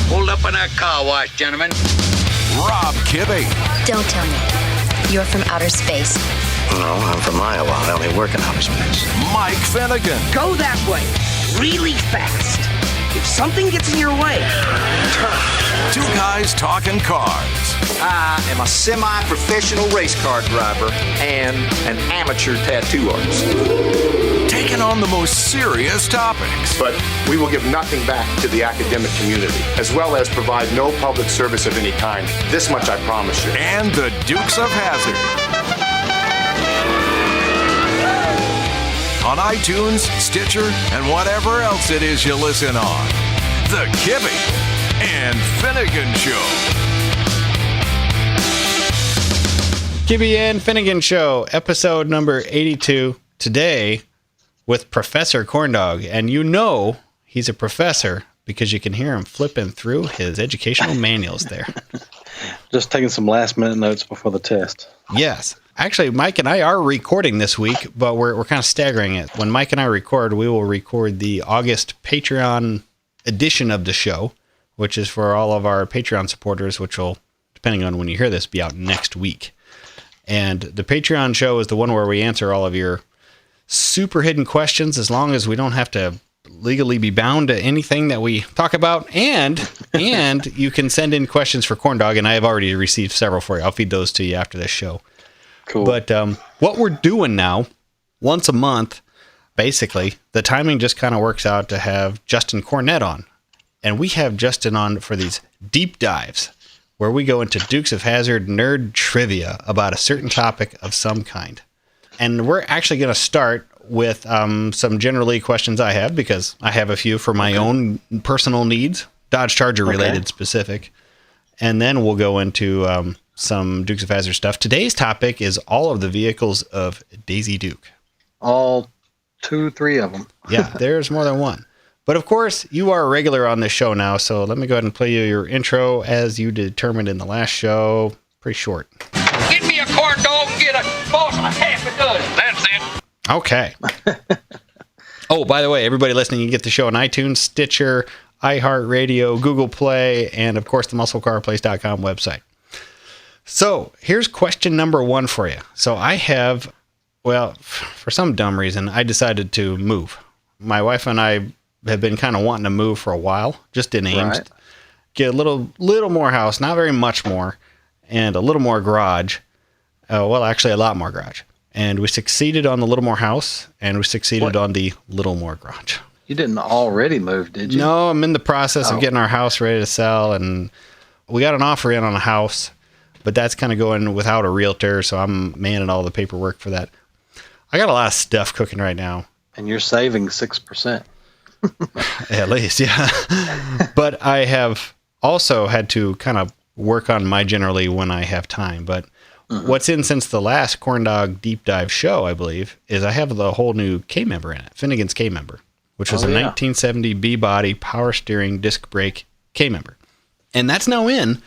Hold up in that car wash, gentlemen. Rob Kibbe. Don't tell me. You're from outer space. No, I'm from Iowa. I only work in outer space. Mike Finnegan. Go that way, really fast. If something gets in your way, turn. Two guys talking cars. I am a semi-professional race car driver and an amateur tattoo artist. Taking on the most serious topics. But we will give nothing back to the academic community, as well as provide no public service of any kind. This much I promise you. And the Dukes of Hazzard. On iTunes, Stitcher, and whatever else it is you listen on. The Kibbe and Finnegan Show. Kibbe and Finnegan Show, episode number 82. Today with Professor Corndog. And you know he's a professor because you can hear him flipping through his educational manuals there. Just taking some last-minute notes before the test. Yes. Actually, Mike and I are recording this week, but we're kind of staggering it. When Mike and I record, we will record the August Patreon edition of the show, which is for all of our Patreon supporters, which will, depending on when you hear this, be out next week. And the Patreon show is the one where we answer all of your super hidden questions, as long as we don't have to legally be bound to anything that we talk about. And you can send in questions for Corndog, and I have already received several for you. I'll feed those to you after this show. Cool. But what we're doing now, once a month, basically, the timing just kind of works out to have Justin Cornett on. And we have Justin on for these deep dives, where we go into Dukes of Hazzard nerd trivia about a certain topic of some kind. And we're actually going to start with some generally questions I have, because I have a few for my own personal needs, Dodge Charger related specific. And then we'll go into some Dukes of Hazzard stuff. Today's topic is all of the vehicles of Daisy Duke. All 2-3 of them. Yeah, there's more than one. But of course, you are a regular on this show now, so let me go ahead and play you your intro as you determined in the last show. Pretty short. Get me a corn dog and get a boss a half a dozen. That's it. Okay. Oh, by the way, everybody listening, you can get the show on iTunes, Stitcher, iHeartRadio, Google Play, and of course the MuscleCarPlace.com website. So here's question number one for you. So I have, well, for some dumb reason, I decided to move. My wife and I have been kind of wanting to move for a while, just in Ames. Right. Get a little more house, not very much more, and a little more garage. Well, actually a lot more garage. And we succeeded on the little more house, and we succeeded on the little more garage. You didn't already move, did you? No, I'm in the process of getting our house ready to sell, and we got an offer in on a house, but that's kind of going without a realtor, so I'm manning all the paperwork for that. I got a lot of stuff cooking right now. And you're saving 6%. At least, yeah. But I have also had to kind of work on my generally when I have time. But what's in since the last Corndog Deep Dive show, I believe, is I have the whole new K-member in it, Finnegan's K-member, which was a 1970 B-body power steering disc brake K-member. And that's now in.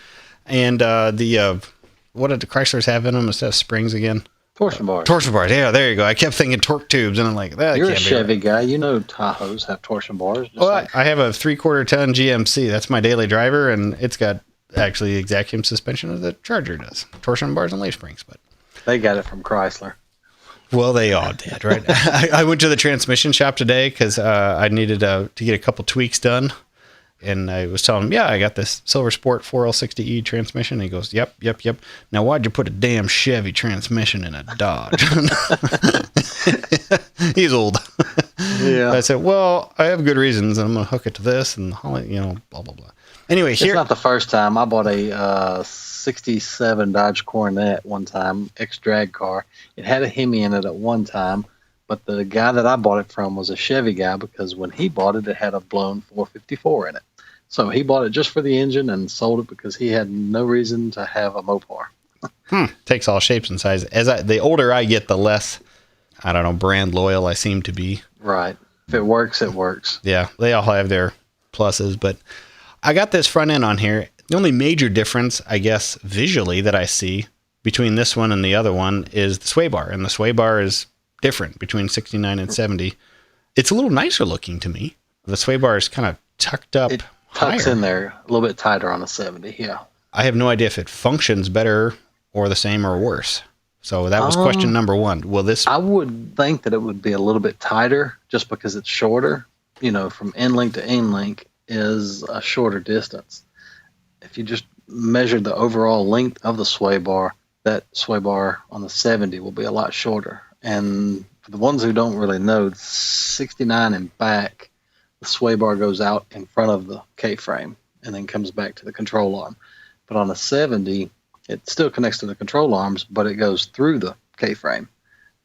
And what did the Chryslers have in them instead of springs again? Torsion bars. Torsion bars. Yeah, there you go. I kept thinking torque tubes, and I'm like, that You're can't a be Chevy right. guy. You know Tahoes have torsion bars. Well, I have a 3/4 ton GMC. That's my daily driver, and it's got actually the exact same suspension as the Charger does. Torsion bars and leaf springs. But they got it from Chrysler. Well, they all did, right? I went to the transmission shop today because I needed to get a couple tweaks done. And I was telling him, yeah, I got this Silver Sport 4L60E transmission. And he goes, yep. Now, why'd you put a damn Chevy transmission in a Dodge? He's old. Yeah. I said, well, I have good reasons. And I'm going to hook it to this and, blah, blah, blah. Anyway, It's not the first time. I bought a 67 Dodge Coronet one time, ex-drag car. It had a Hemi in it at one time. But the guy that I bought it from was a Chevy guy because when he bought it, it had a blown 454 in it. So he bought it just for the engine and sold it because he had no reason to have a Mopar. Takes all shapes and sizes. The older I get, the less, brand loyal I seem to be. Right. If it works, it works. Yeah, they all have their pluses. But I got this front end on here. The only major difference, I guess, visually that I see between this one and the other one is the sway bar. And the sway bar is different between 69 and 70. It's a little nicer looking to me. The sway bar is kind of tucked up tucks higher. in there a little bit tighter on a 70. Yeah. I have no idea if it functions better or the same or worse. So that was question number one. Will this? I would think that it would be a little bit tighter just because it's shorter. From end link to end link is a shorter distance. If you just measure the overall length of the sway bar, that sway bar on the 70 will be a lot shorter. And for the ones who don't really know, 69 and back, the sway bar goes out in front of the K-frame and then comes back to the control arm. But on a 70, it still connects to the control arms, but it goes through the K-frame.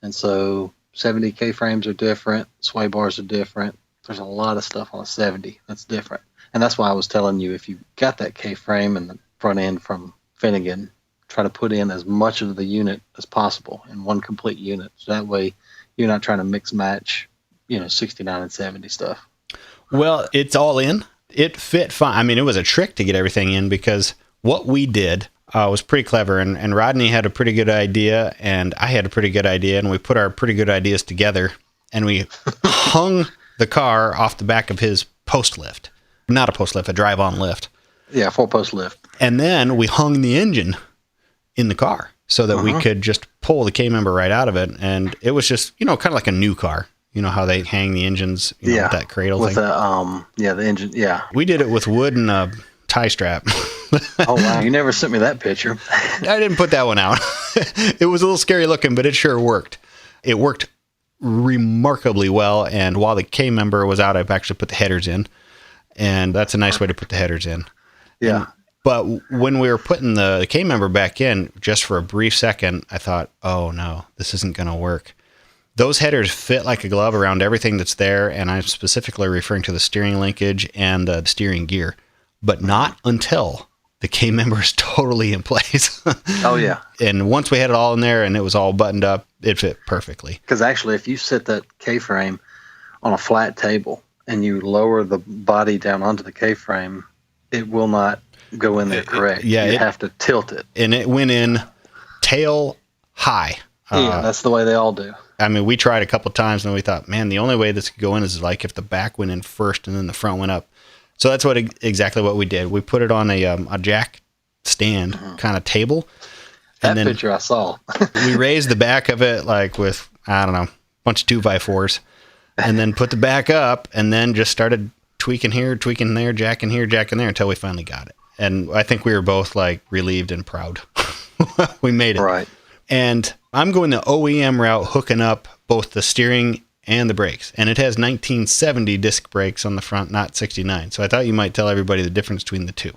And so 70 K-frames are different, sway bars are different. There's a lot of stuff on a 70 that's different. And that's why I was telling you, if you got that K-frame and the front end from Finnegan, try to put in as much of the unit as possible in one complete unit. So that way you're not trying to mix match, 69 and 70 stuff. Well, it's all in. It fit fine. I mean, it was a trick to get everything in because what we did was pretty clever. And Rodney had a pretty good idea, and I had a pretty good idea, and we put our pretty good ideas together, and we hung the car off the back of his post lift. Not a post lift, a drive-on lift. Yeah, 4-post lift. And then we hung the engine in the car so that we could just pull the K-member right out of it. And it was just, kind of like a new car. You know how they hang the engines with that cradle with thing? The engine, yeah. We did it with wood and a tie strap. Oh, wow. You never sent me that picture. I didn't put that one out. It was a little scary looking, but it sure worked. It worked remarkably well. And while the K-member was out, I've actually put the headers in. And that's a nice way to put the headers in. Yeah. But when we were putting the K-member back in, just for a brief second, I thought, oh no, this isn't going to work. Those headers fit like a glove around everything that's there, and I'm specifically referring to the steering linkage and the steering gear, but not until the K-member is totally in place. Oh, yeah. And once we had it all in there and it was all buttoned up, it fit perfectly. Because actually, if you set that K-frame on a flat table and you lower the body down onto the K-frame, it will not go in there correct. You have to tilt it. And it went in tail high. Yeah, that's the way they all do. I mean, we tried a couple times and we thought, man, the only way this could go in is like if the back went in first and then the front went up. So that's exactly what we did. We put it on a jack stand kind of table. That picture I saw. We raised the back of it like with, I don't know, a bunch of 2x4s, and then put the back up and then just started tweaking here, tweaking there, jacking here, jacking there until we finally got it. And I think we were both like relieved and proud. We made it. Right. And I'm going the OEM route, hooking up both the steering and the brakes. And it has 1970 disc brakes on the front, not 69. So I thought you might tell everybody the difference between the two.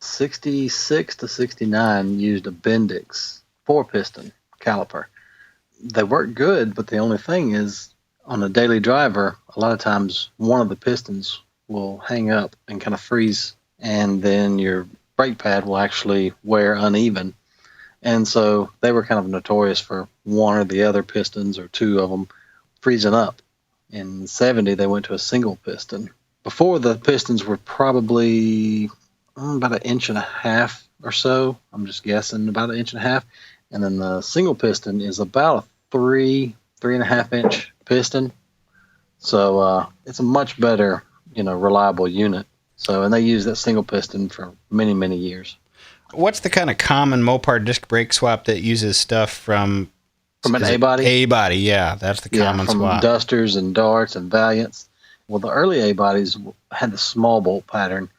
66 to 69 used a Bendix 4-piston caliper. They work good, but the only thing is, on a daily driver, a lot of times one of the pistons will hang up and kind of freeze, and then your brake pad will actually wear uneven. And so they were kind of notorious for one or the other pistons or two of them freezing up. In 70, they went to a single piston. Before, the pistons were probably about 1.5 inches or so. I'm just guessing, about 1.5 inches. And then the single piston is about a 3.5 inch piston. So it's a much better, reliable unit. So, and they use that single piston for many, many years. What's the kind of common Mopar disc brake swap that uses stuff from an A-body? A-body, yeah. That's the common from swap. Dusters and Darts and Valiants. Well, the early A-bodies had the small bolt pattern,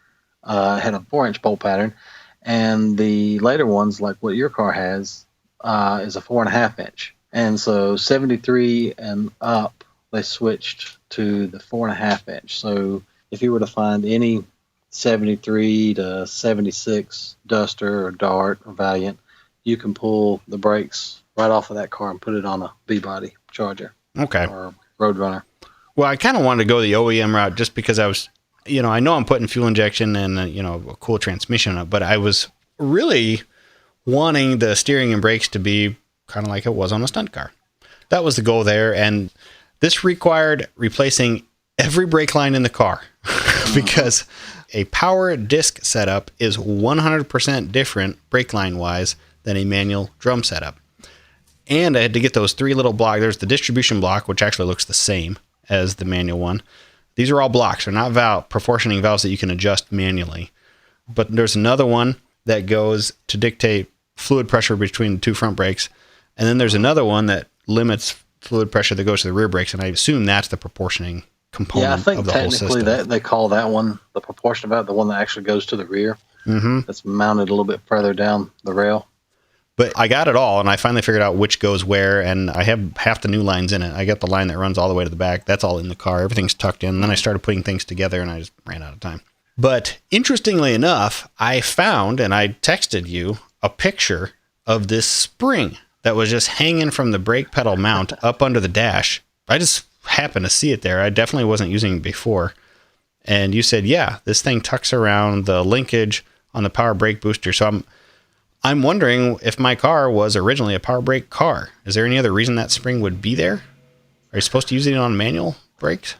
had a 4-inch bolt pattern, and the later ones, like what your car has, is a 4.5 inch. And so 73 and up, they switched to the 4.5 inch. So if you were to find any 73 to 76 Duster or Dart or Valiant, you can pull the brakes right off of that car and put it on a B-body Charger. Okay. Or Roadrunner. Well, I kind of wanted to go the OEM route just because I was, I know I'm putting fuel injection and, a cool transmission on it, but I was really wanting the steering and brakes to be kind of like it was on a stunt car. That was the goal there. And this required replacing every brake line in the car because a power disc setup is 100% different brake line wise than a manual drum setup. And I had to get those 3 little blocks. There's the distribution block, which actually looks the same as the manual one. These are all blocks. They're not proportioning valves that you can adjust manually. But there's another one that goes to dictate fluid pressure between the two front brakes. And then there's another one that limits fluid pressure that goes to the rear brakes. And I assume that's the proportioning component of the whole system. Yeah, I think technically they call that one the proportion valve, the one that actually goes to the rear. Mm-hmm. That's mounted a little bit further down the rail. But I got it all, and I finally figured out which goes where, and I have half the new lines in it. I got the line that runs all the way to the back. That's all in the car. Everything's tucked in. And then I started putting things together, and I just ran out of time. But interestingly enough, I found, and I texted you, a picture of this spring that was just hanging from the brake pedal mount up under the dash. I just happened to see it there. I definitely wasn't using it before. And you said, yeah, this thing tucks around the linkage on the power brake booster. So I'm wondering if my car was originally a power brake car. Is there any other reason that spring would be there? Are you supposed to use it on manual brakes?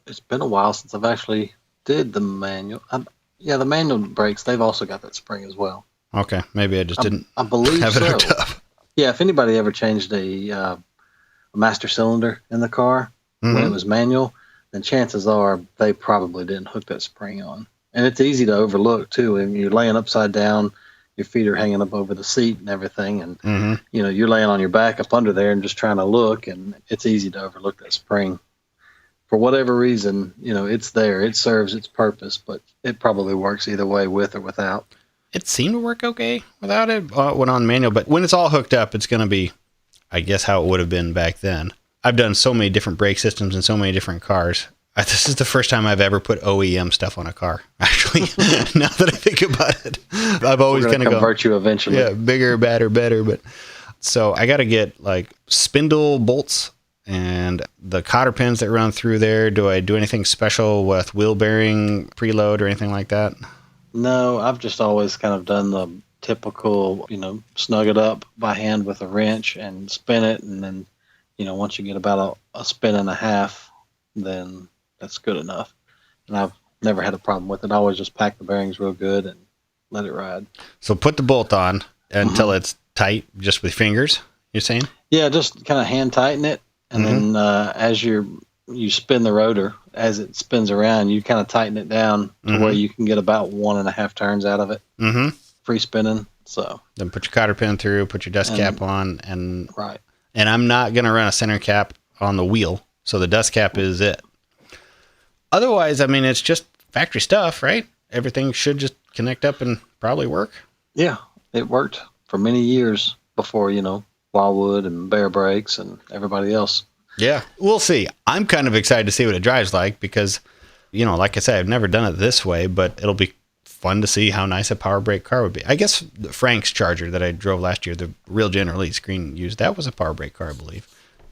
It's been a while since I've actually did the manual. The manual brakes, they've also got that spring as well. Okay, maybe I just didn't I believe have it so. hooked up. Yeah, if anybody ever changed a master cylinder in the car when it was manual, then chances are they probably didn't hook that spring on. And it's easy to overlook, too. And you're laying upside down, your feet are hanging up over the seat and everything, and you're laying on your back up under there and just trying to look, and it's easy to overlook that spring. For whatever reason, it's there. It serves its purpose, but it probably works either way, with or without. It seemed to work okay without it when on manual, but when it's all hooked up, it's going to be, I guess, how it would have been back then. I've done so many different brake systems in so many different cars. This is the first time I've ever put OEM stuff on a car, actually. Now that I think about it, I've always kind of convert you eventually. Yeah, bigger, badder, better. But so I got to get like spindle bolts and the cotter pins that run through there. Do I do anything special with wheel bearing preload or anything like that? No, I've just always kind of done the typical, snug it up by hand with a wrench and spin it. And then, once you get about a spin and a half, then that's good enough. And I've never had a problem with it. I always just pack the bearings real good and let it ride. So put the bolt on until it's tight, just with fingers, you're saying? Yeah, just kind of hand tighten it. And then as you spin the rotor, as it spins around, you kind of tighten it down to where you can get about 1.5 turns out of it. Free spinning. So then put your cotter pin through, put your dust cap on, and right. And I'm not going to run a center cap on the wheel, so the dust cap is it. Otherwise, I mean, it's just factory stuff, right? Everything should just connect up and probably work. Yeah, it worked for many years before, Wildwood and Bear Brakes and everybody else. Yeah, we'll see. I'm kind of excited to see what it drives like because, like I said, I've never done it this way, but it'll be fun to see how nice a power brake car would be. I guess Frank's Charger that I drove last year, the real General Lee screen used, that was a power brake car, I believe.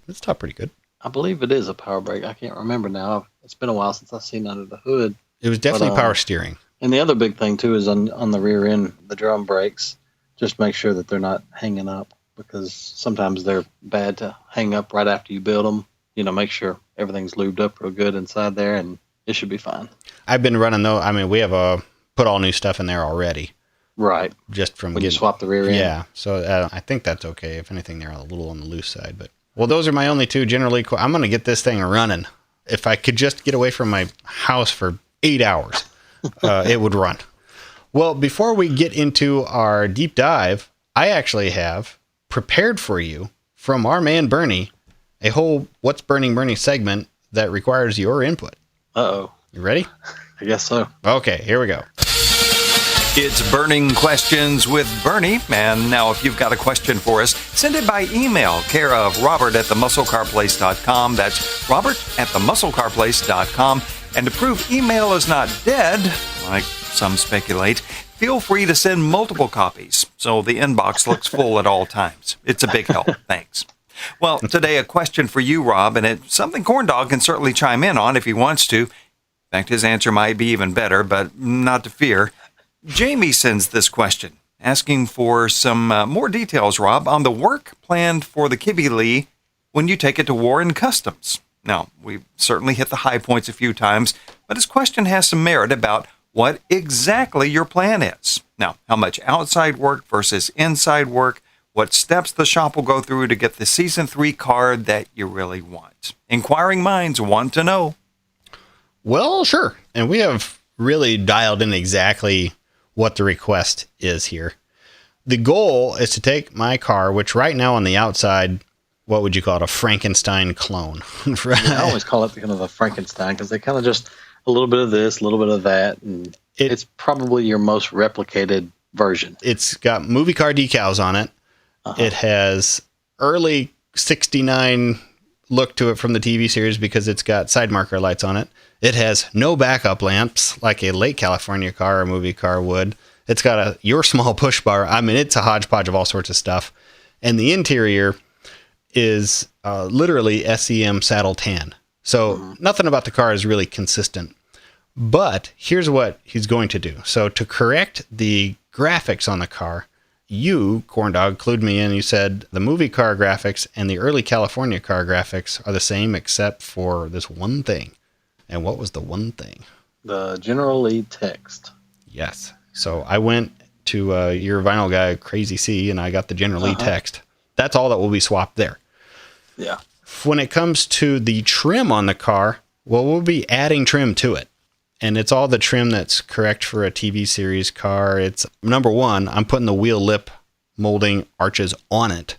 It's top pretty good. I believe it is a power brake. I can't remember now. It's been a while since I've seen under the hood. It was definitely power steering. And the other big thing, too, is on the rear end, the drum brakes, just make sure that they're not hanging up because sometimes they're bad to hang up right after you build them. Make sure everything's lubed up real good inside there, and it should be fine. I've been running, though. I mean, we have put all new stuff in there already. Right. Just from when you swap the rear end. Yeah. So I think that's okay. If anything, they're a little on the loose side. But well, those are my only two. Generally, I'm going to get this thing running. If I could just get away from my house for 8 hours, it would run. Well, before we get into our deep dive, I actually have prepared for you from our man Bernie a whole What's Burning Bernie segment that requires your input. Uh-oh. You ready? I guess so. Okay, here we go. It's Burning Questions with Bernie. And now if you've got a question for us, send it by email, care of Robert@themusclecarplace.com. That's Robert@themusclecarplace.com. And to prove email is not dead, like some speculate, feel free to send multiple copies so the inbox looks full at all times. It's a big help. Thanks. Well, today a question for you, Rob, and it's something Corndog can certainly chime in on if he wants to. In fact, his answer might be even better, but not to fear. Jamie sends this question, asking for some more details, Rob, on the work planned for the Kibby Lee when you take it to war and customs. Now, we've certainly hit the high points a few times, but his question has some merit about what exactly your plan is. Now, how much outside work versus inside work, what steps the shop will go through to get the Season 3 car that you really want. Inquiring minds want to know. Well, sure. And we have really dialed in exactly what the request is here. The goal is to take my car, which right now on the outside, what would you call it? A Frankenstein clone. I always call it kind of a Frankenstein because they kind of just a little bit of this, a little bit of that. And it's probably your most replicated version. It's got movie car decals on it. It has early 69 look to it from the TV series because it's got side marker lights on it. It has no backup lamps like a late California car or movie car would. It's got a your small push bar. I mean, it's a hodgepodge of all sorts of stuff. And the interior is literally SEM saddle tan. So nothing about the car is really consistent. But here's what he's going to do. So to correct the graphics on the car, you, Corndog, clued me in. You said the movie car graphics and the early California car graphics are the same except for this one thing. And what was the one thing? The general lead text. Yes. So I went to your vinyl guy, Crazy C, and I got the general lead text. That's all that will be swapped there. Yeah. When it comes to the trim on the car, well, we'll be adding trim to it. And it's all the trim that's correct for a TV series car. It's number one, I'm putting the wheel lip molding arches on it.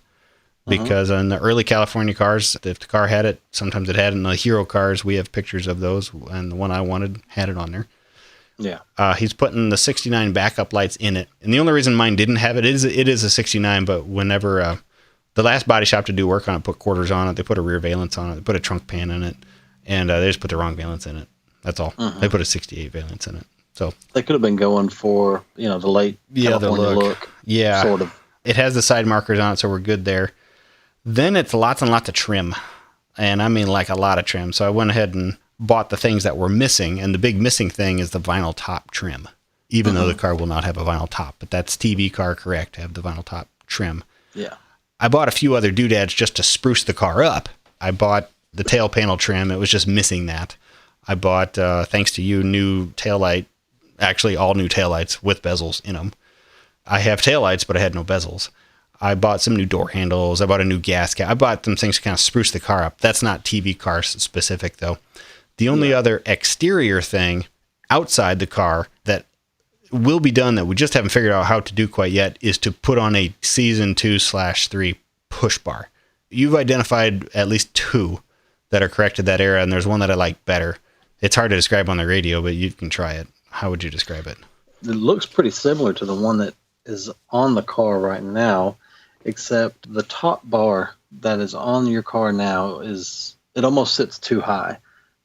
Because in the early California cars, if the car had it, sometimes it had it. In the Hero cars, we have pictures of those, and the one I wanted had it on there. Yeah. He's putting the 69 backup lights in it. And the only reason mine didn't have it is a 69, but whenever the last body shop to do work on it put quarters on it, they put a rear valence on it, they put a trunk pan in it, and they just put the wrong valence in it. That's all. They put a 68 valence in it. So they could have been going for, the late California look. Yeah. Sort of. It has the side markers on it, so we're good there. Then it's lots and lots of trim. And I mean like a lot of trim. So I went ahead and bought the things that were missing. And the big missing thing is the vinyl top trim. Even though the car will not have a vinyl top. But that's TV car correct to have the vinyl top trim. Yeah. I bought a few other doodads just to spruce the car up. I bought the tail panel trim. It was just missing that. I bought, thanks to you, new taillight. Actually, all new taillights with bezels in them. I have taillights, but I had no bezels. I bought some new door handles. I bought a new gas cap. I bought some things to kind of spruce the car up. That's not TV car specific, though. The only other exterior thing outside the car that will be done that we just haven't figured out how to do quite yet is to put on a season 2/3 push bar. You've identified at least two that are correct to that era, and there's one that I like better. It's hard to describe on the radio, but you can try it. How would you describe it? It looks pretty similar to the one that is on the car right now, except the top bar that is on your car now it almost sits too high.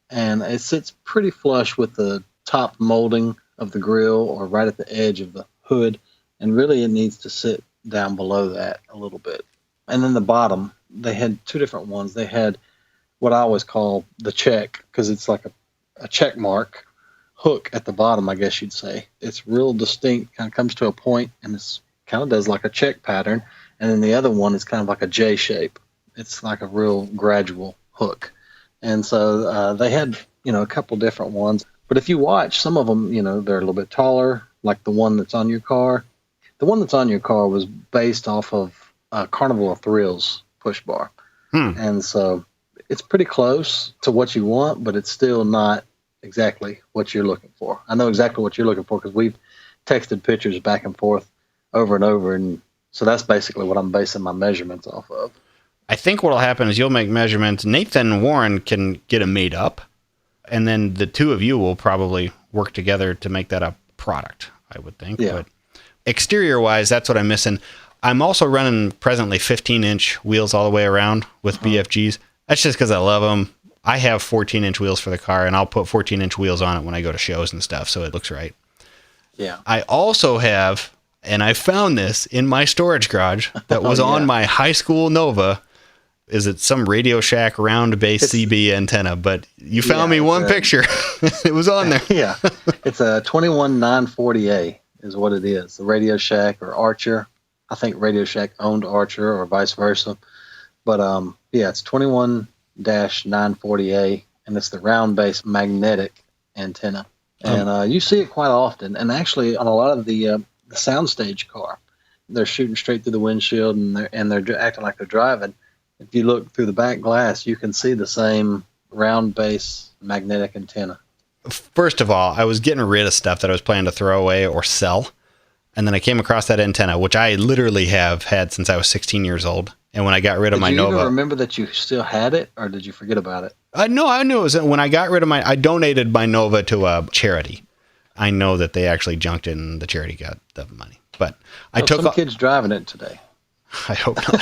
And it sits pretty flush with the top molding of the grill or right at the edge of the hood. And really it needs to sit down below that a little bit. And then the bottom, they had two different ones. They had what I always call the check, because it's like a check mark hook at the bottom, I guess you'd say. It's real distinct, kind of comes to a point, and it's kind of does like a check pattern. And then the other one is kind of like a J shape. It's like a real gradual hook. And so they had, a couple different ones. But if you watch, some of them, they're a little bit taller, like the one that's on your car. The one that's on your car was based off of Carnival of Thrills push bar. And so it's pretty close to what you want, but it's still not exactly what you're looking for. I know exactly what you're looking for because we've texted pictures back and forth over and over. And so that's basically what I'm basing my measurements off of. I think what will happen is you'll make measurements. Nathan Warren can get them made up, and then the two of you will probably work together to make that a product, I would think. Yeah. But exterior-wise, that's what I'm missing. I'm also running presently 15-inch wheels all the way around with BFGs. That's just because I love them. I have 14-inch wheels for the car, and I'll put 14-inch wheels on it when I go to shows and stuff, so it looks right. Yeah. I also have, and I found this in my storage garage that was on my high school Nova. Is it some Radio Shack round base CB antenna? But you found me one picture. It was on there. Yeah. It's a 21940A is what it is. The Radio Shack or Archer. I think Radio Shack owned Archer or vice versa. But it's 21-940A, and it's the round base magnetic antenna. And you see it quite often. And actually on a lot of the soundstage car, they're shooting straight through the windshield and they're acting like they're driving. If you look through the back glass, you can see the same round base magnetic antenna. First of all, I was getting rid of stuff that I was planning to throw away or sell. And then I came across that antenna, which I literally have had since I was 16 years old. And when I got rid of my Nova. Did you even remember that you still had it, or did you forget about it? No, I knew it was when I got rid of I donated my Nova to a charity. I know that they actually junked it and the charity got the money. But I took some kids driving it today. I hope not.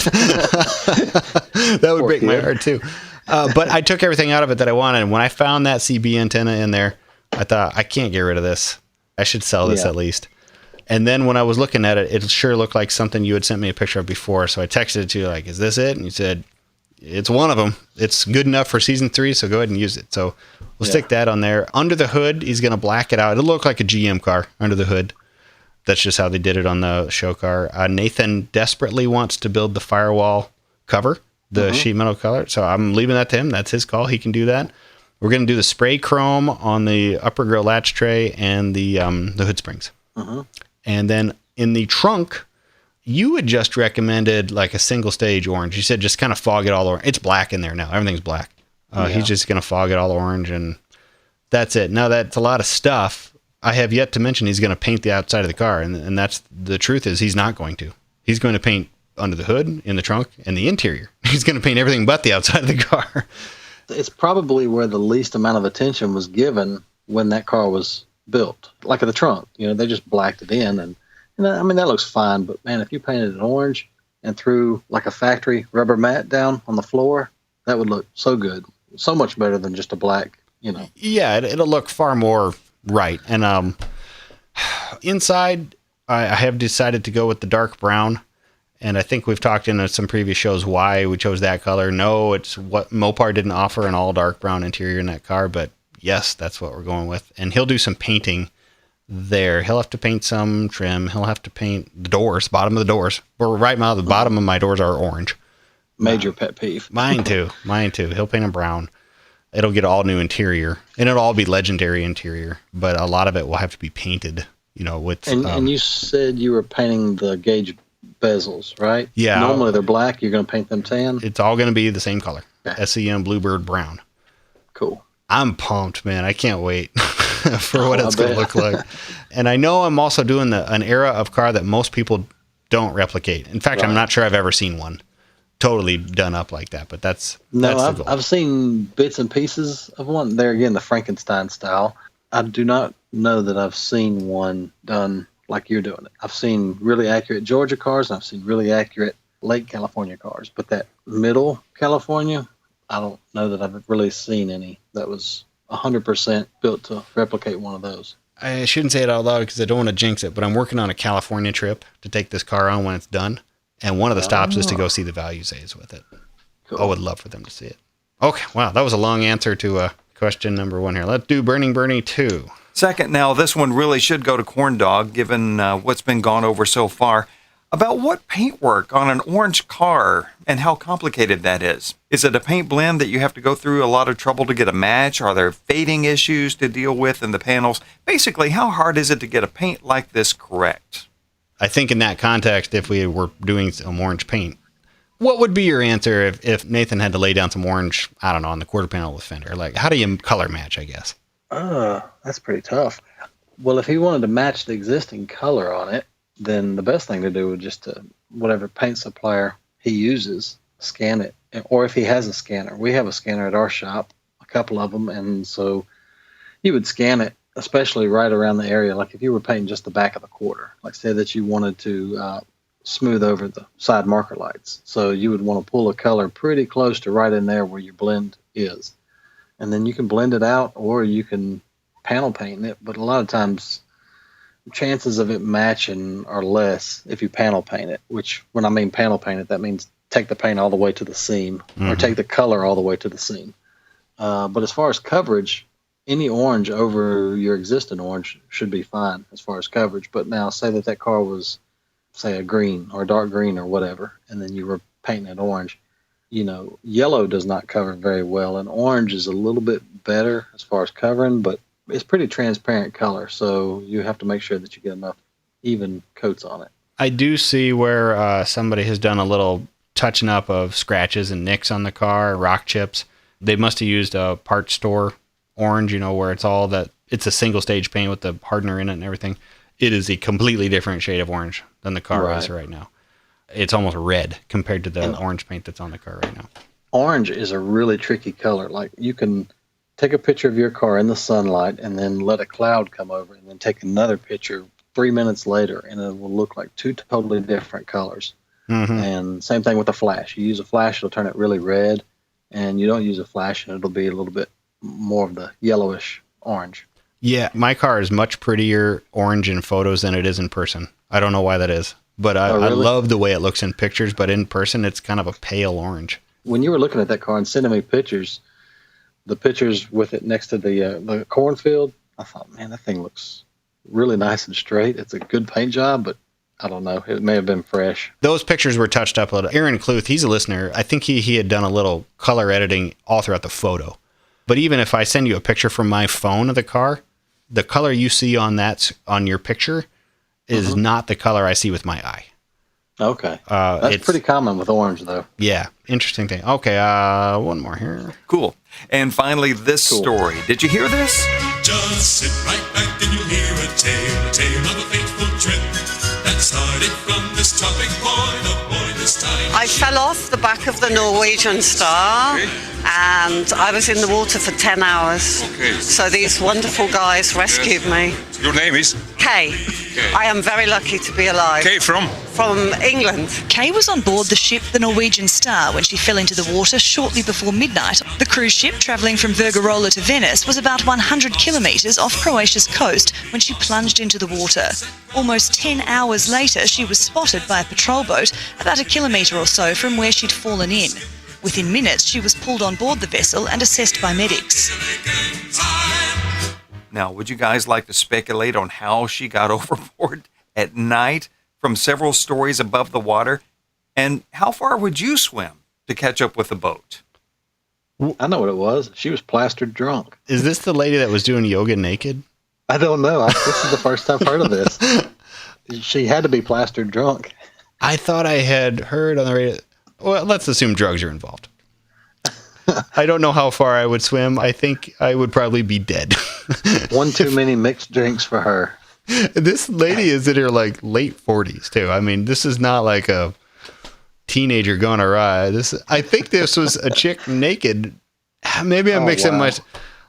That would break my heart too. But I took everything out of it that I wanted. And when I found that CB antenna in there, I thought, I can't get rid of this. I should sell this at least. And then when I was looking at it, it sure looked like something you had sent me a picture of before. So I texted it to you like, is this it? And you said, it's one of them. It's good enough for season 3, so go ahead and use it. So we'll stick that on there. Under the hood, he's going to black it out. It'll look like a GM car under the hood. That's just how they did it on the show car. Nathan desperately wants to build the firewall cover, the sheet metal color. So I'm leaving that to him. That's his call. He can do that. We're going to do the spray chrome on the upper grill latch tray and the hood springs. And then in the trunk, you had just recommended like a single stage orange. You said just kind of fog it all orange. It's black in there now. Everything's black. He's just going to fog it all orange, and that's it. Now, that's a lot of stuff. I have yet to mention he's going to paint the outside of the car, and that's the truth is he's not going to. He's going to paint under the hood, in the trunk, and the interior. He's going to paint everything but the outside of the car. It's probably where the least amount of attention was given when that car was built, like in the trunk. They just blacked it in, and I mean that looks fine. But man, if you painted it orange and threw like a factory rubber mat down on the floor, that would look so good, so much better than just a black. Yeah, it'll look far more right. And inside, I have decided to go with the dark brown, and I think we've talked in some previous shows why we chose that color. No, it's what Mopar didn't offer, an all dark brown interior in that car, but yes, that's what we're going with. And he'll do some painting there. He'll have to paint some trim. He'll have to paint the doors, bottom of the doors. Right now, the bottom of my doors are orange. Major pet peeve. Mine too. He'll paint them brown. It'll get all new interior, and it'll all be legendary interior, but a lot of it will have to be painted, with... And you said you were painting the gauge bezels, right? Yeah. Normally they're black. You're going to paint them tan? It's all going to be the same color. Okay. SEM Bluebird Brown. Cool. I'm pumped, man. I can't wait for what it's going to look like. And I know I'm also doing an era of car that most people don't replicate. In fact, I'm not sure I've ever seen one totally done up like that, but that's the goal. I've seen bits and pieces of one. There again, the Frankenstein style. I do not know that I've seen one done like you're doing it. I've seen really accurate Georgia cars, and I've seen really accurate Lake California cars, but that middle California, I don't know that I've really seen any that was 100% built to replicate one of those. I shouldn't say it out loud because I don't want to jinx it, but I'm working on a California trip to take this car on when it's done. And one of the stops is to go see the value A's with it. Cool. I would love for them to see it. Okay, wow, that was a long answer to question number 1 here. Let's do Burning Bernie 2. Second, now this one really should go to Corndog, given what's been gone over so far. About what paintwork on an orange car and how complicated that is. Is it a paint blend that you have to go through a lot of trouble to get a match? Are there fading issues to deal with in the panels? Basically, how hard is it to get a paint like this correct? I think in that context, if we were doing some orange paint, what would be your answer if Nathan had to lay down some orange, I don't know, on the quarter panel of the fender? Like, how do you color match, I guess? That's pretty tough. Well, if he wanted to match the existing color on it, then the best thing to do would just to, whatever paint supplier he uses, scan it. Or if he has a scanner. We have a scanner at our shop, a couple of them, and so you would scan it, especially right around the area. Like if you were painting just the back of the quarter, like say that you wanted to smooth over the side marker lights. So you would want to pull a color pretty close to right in there where your blend is. And then you can blend it out or you can panel paint it. But a lot of times chances of it matching are less if you panel paint it, which when I mean panel paint it, that means take the paint all the way to the seam or take the color all the way to the seam. But as far as coverage, any orange over your existing orange should be fine as far as coverage. But now say that car was, say, a green or a dark green or whatever, and then you were painting it orange. Yellow does not cover very well, and orange is a little bit better as far as covering, but it's pretty transparent color, so you have to make sure that you get enough even coats on it. I do see where somebody has done a little touching up of scratches and nicks on the car, rock chips. They must have used a parts store orange, where it's all that it's a single stage paint with the hardener in it and everything. It is a completely different shade of orange than the car is right now. It's almost red compared to the orange paint that's on the car right now. Orange is a really tricky color. Like, you can take a picture of your car in the sunlight and then let a cloud come over and then take another picture 3 minutes later, and it will look like two totally different colors. Mm-hmm. And same thing with a flash. You use a flash, it'll turn it really red, and you don't use a flash, and it'll be a little bit more of the yellowish orange. Yeah, my car is much prettier orange in photos than it is in person. I don't know why that is, but I love the way it looks in pictures, but in person, it's kind of a pale orange. When you were looking at that car and sending me pictures, the pictures with it next to the cornfield, I thought, man, that thing looks really nice and straight. It's a good paint job, but I don't know. It may have been fresh. Those pictures were touched up a little. Aaron Cluth, he's a listener. I think he had done a little color editing all throughout the photo. But even if I send you a picture from my phone of the car, the color you see on your picture is not the color I see with my eye. Okay. That's pretty common with orange, though. Yeah. Interesting thing. Okay. One more here. Cool. And finally, this story. Did you hear this? Just sit right back and you'll hear a tale of a fateful trip that started from this tropic point aboard this time. I fell off the back of the Norwegian Star, and I was in the water for 10 hours. Okay. So these wonderful guys rescued me. Your name is? Kay. I am very lucky to be alive. Kay from? From England. Kay was on board the ship the Norwegian Star when she fell into the water shortly before midnight. The cruise ship, travelling from Vergarola to Venice, was about 100 kilometres off Croatia's coast when she plunged into the water. Almost 10 hours later, she was spotted by a patrol boat about a kilometre or so from where she'd fallen in. Within minutes, she was pulled on board the vessel and assessed by medics. Now, would you guys like to speculate on how she got overboard at night from several stories above the water? And how far would you swim to catch up with the boat? I know what it was. She was plastered drunk. Is this the lady that was doing yoga naked? I don't know. This is the first I've heard of this. She had to be plastered drunk. I thought I had heard on the radio. Well, let's assume drugs are involved. I don't know how far I would swim. I think I would probably be dead. One too many mixed drinks for her. This lady is in her like late 40s too. I mean, this is not like a teenager going awry. I think this was a chick naked. Maybe I'm mixing my.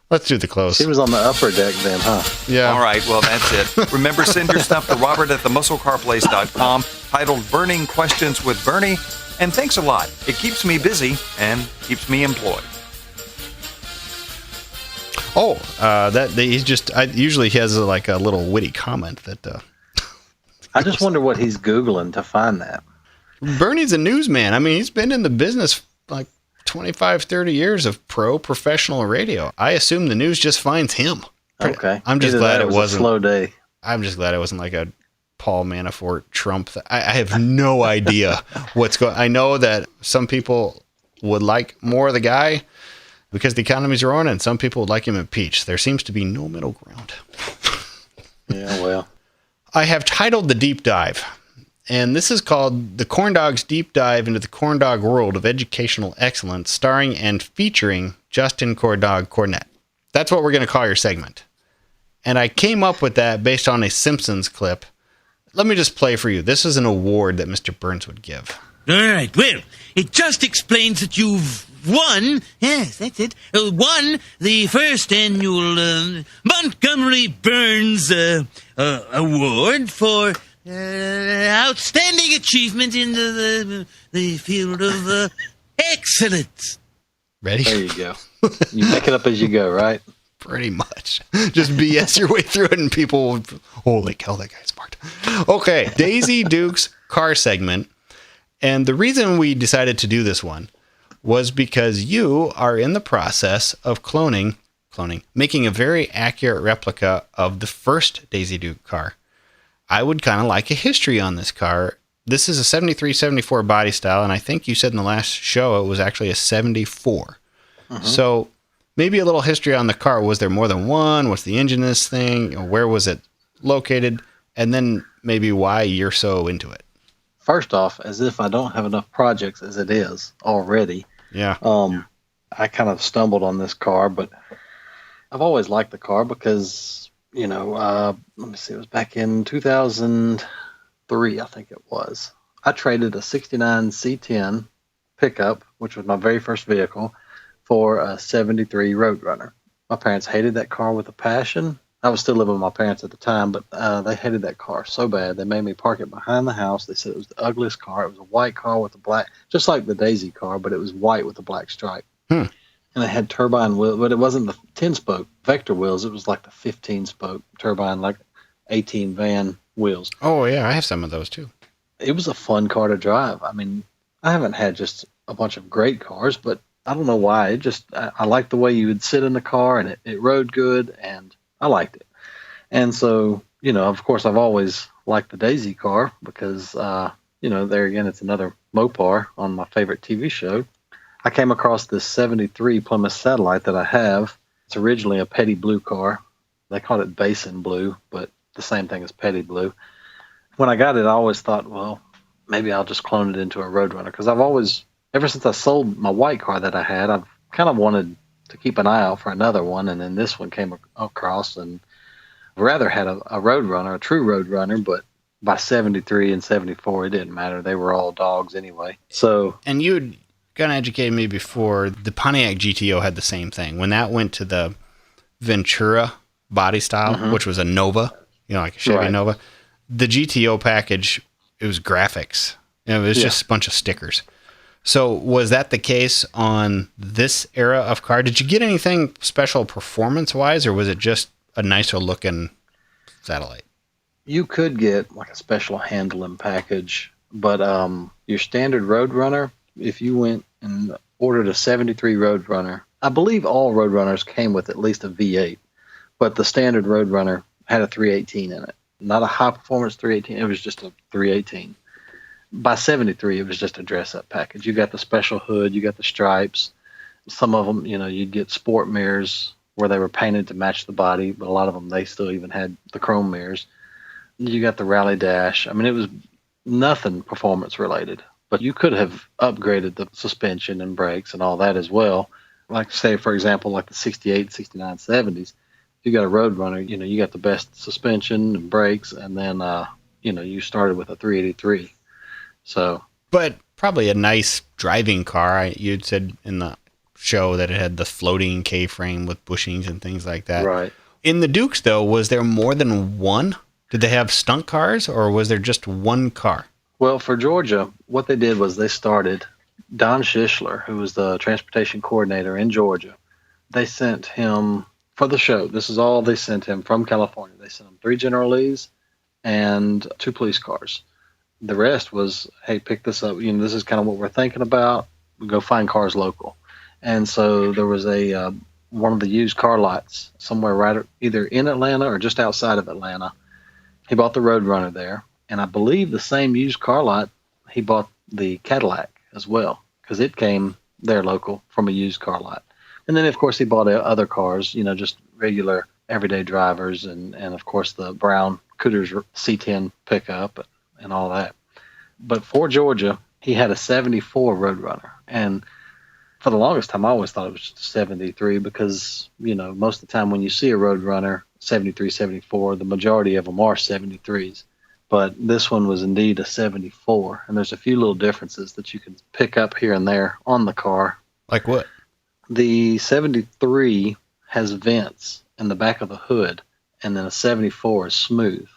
Let's do the close. She was on the upper deck then, huh? Yeah. All right, well, that's it. Remember, send your stuff to robert@themusclecarplace.com, titled Burning Questions with Bernie. And thanks a lot. It keeps me busy and keeps me employed. Oh, usually he has a little witty comment that. I just wonder what he's Googling to find that. Bernie's a newsman. I mean, he's been in the business like 25, 30 years of professional radio. I assume the news just finds him. Okay. I'm just glad it wasn't a slow day. I'm just glad it wasn't like a Paul Manafort Trump. I have no idea what's going. I know that some people would like more of the guy because the economy's growing, and some people would like him impeached. There seems to be no middle ground. Yeah, well. I have titled the deep dive, and this is called The Corndog's Deep Dive into the Corndog World of Educational Excellence, starring and featuring Justin Corndog Cornett. That's what we're going to call your segment. And I came up with that based on a Simpsons clip. Let me just play for you. This is an award that Mr. Burns would give. All right. Well, it just explains that you've won. Yes, that's it. Won the first annual Montgomery Burns Award for outstanding achievement in the field of excellence. Ready? There you go. You make it up as you go, right? Pretty much. Just BS your way through it and people will, holy cow, that guy's smart. Okay, Daisy Duke's car segment. And the reason we decided to do this one was because you are in the process of making a very accurate replica of the first Daisy Duke car. I would kind of like a history on this car. This is a 73, 74 body style, and I think you said in the last show it was actually a 74. Mm-hmm. So maybe a little history on the car. Was there more than one? What's the engine in this thing? Where was it located? And then maybe why you're so into it. First off, as if I don't have enough projects as it is already. Yeah. I kind of stumbled on this car, but I've always liked the car because, let me see, it was back in 2003, I think it was. I traded a 69 C10 pickup, which was my very first vehicle, for a 73 Roadrunner. My parents hated that car with a passion. I was still living with my parents at the time, but they hated that car so bad. They made me park it behind the house. They said it was the ugliest car. It was a white car with a black, just like the Daisy car, but it was white with a black stripe. And it had turbine wheels, but it wasn't the 10-spoke Vector wheels. It was like the 15-spoke turbine, like 18 van wheels. Oh, yeah, I have some of those too. It was a fun car to drive. I mean, I haven't had just a bunch of great cars, but I don't know why. I liked the way you would sit in the car, and it rode good, and I liked it. And so, of course, I've always liked the Daisy car because, there again, it's another Mopar on my favorite TV show. I came across this 73 Plymouth Satellite that I have. It's originally a petty blue car. They called it basin blue, but the same thing as petty blue. When I got it, I always thought, well, maybe I'll just clone it into a Roadrunner, because I've always, ever since I sold my white car that I had, I've kind of wanted to keep an eye out for another one, and then this one came across, and I'd rather had a Roadrunner, a true Roadrunner, but by 73 and 74, it didn't matter. They were all dogs anyway. So, and you'd kind of educated me before, the Pontiac GTO had the same thing. When that went to the Ventura body style, which was a Nova, like a Chevy Nova, the GTO package, it was graphics. It was just a bunch of stickers. So was that the case on this era of car? Did you get anything special performance-wise, or was it just a nicer looking Satellite? You could get like a special handling package, but your standard Roadrunner, if you went and ordered a 73 Roadrunner, I believe all Roadrunners came with at least a V8, but the standard Roadrunner had a 318 in it. Not a high-performance 318, it was just a 318. By 73, it was just a dress-up package. You got the special hood, you got the stripes. Some of them, you'd get sport mirrors where they were painted to match the body, but a lot of them, they still even had the chrome mirrors. You got the rally dash. I mean, it was nothing performance-related, but you could have upgraded the suspension and brakes and all that as well. Like, say, for example, like the 68, 69, 70s, if you got a Roadrunner, you got the best suspension and brakes, and then, you started with a 383. So, but probably a nice driving car. You'd said in the show that it had the floating K-frame with bushings and things like that. Right. In the Dukes, though, was there more than one? Did they have stunt cars, or was there just one car? Well, for Georgia, what they did was they started Don Shishler, who was the transportation coordinator in Georgia. They sent him for the show. This is all they sent him from California. They sent him 3 General Lees and 2 police cars. The rest was, hey, pick this up. This is kind of what we're thinking about. We go find cars local. And so there was one of the used car lots somewhere right either in Atlanta or just outside of Atlanta. He bought the Roadrunner there. And I believe the same used car lot, he bought the Cadillac as well, because it came there local from a used car lot. And then, of course, he bought other cars, just regular everyday drivers, and of course, the brown Cooters C10 pickup and all that. But for Georgia, he had a 74 Roadrunner. And for the longest time, I always thought it was just a 73 because, most of the time when you see a Roadrunner, 73, 74, the majority of them are 73s. But this one was indeed a 74. And there's a few little differences that you can pick up here and there on the car. Like what? The 73 has vents in the back of the hood, and then a 74 is smooth.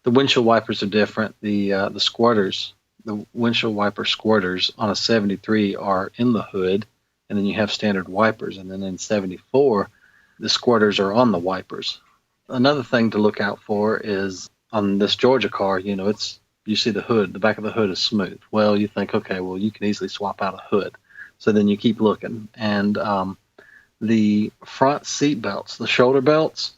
The windshield wipers are different. The squirters, the windshield wiper squirters on a 73 are in the hood, and then you have standard wipers. And then in 74, the squirters are on the wipers. Another thing to look out for is on this Georgia car, you see the hood, the back of the hood is smooth. Well, you think, okay, well, you can easily swap out a hood. So then you keep looking. And the front seat belts, the shoulder belts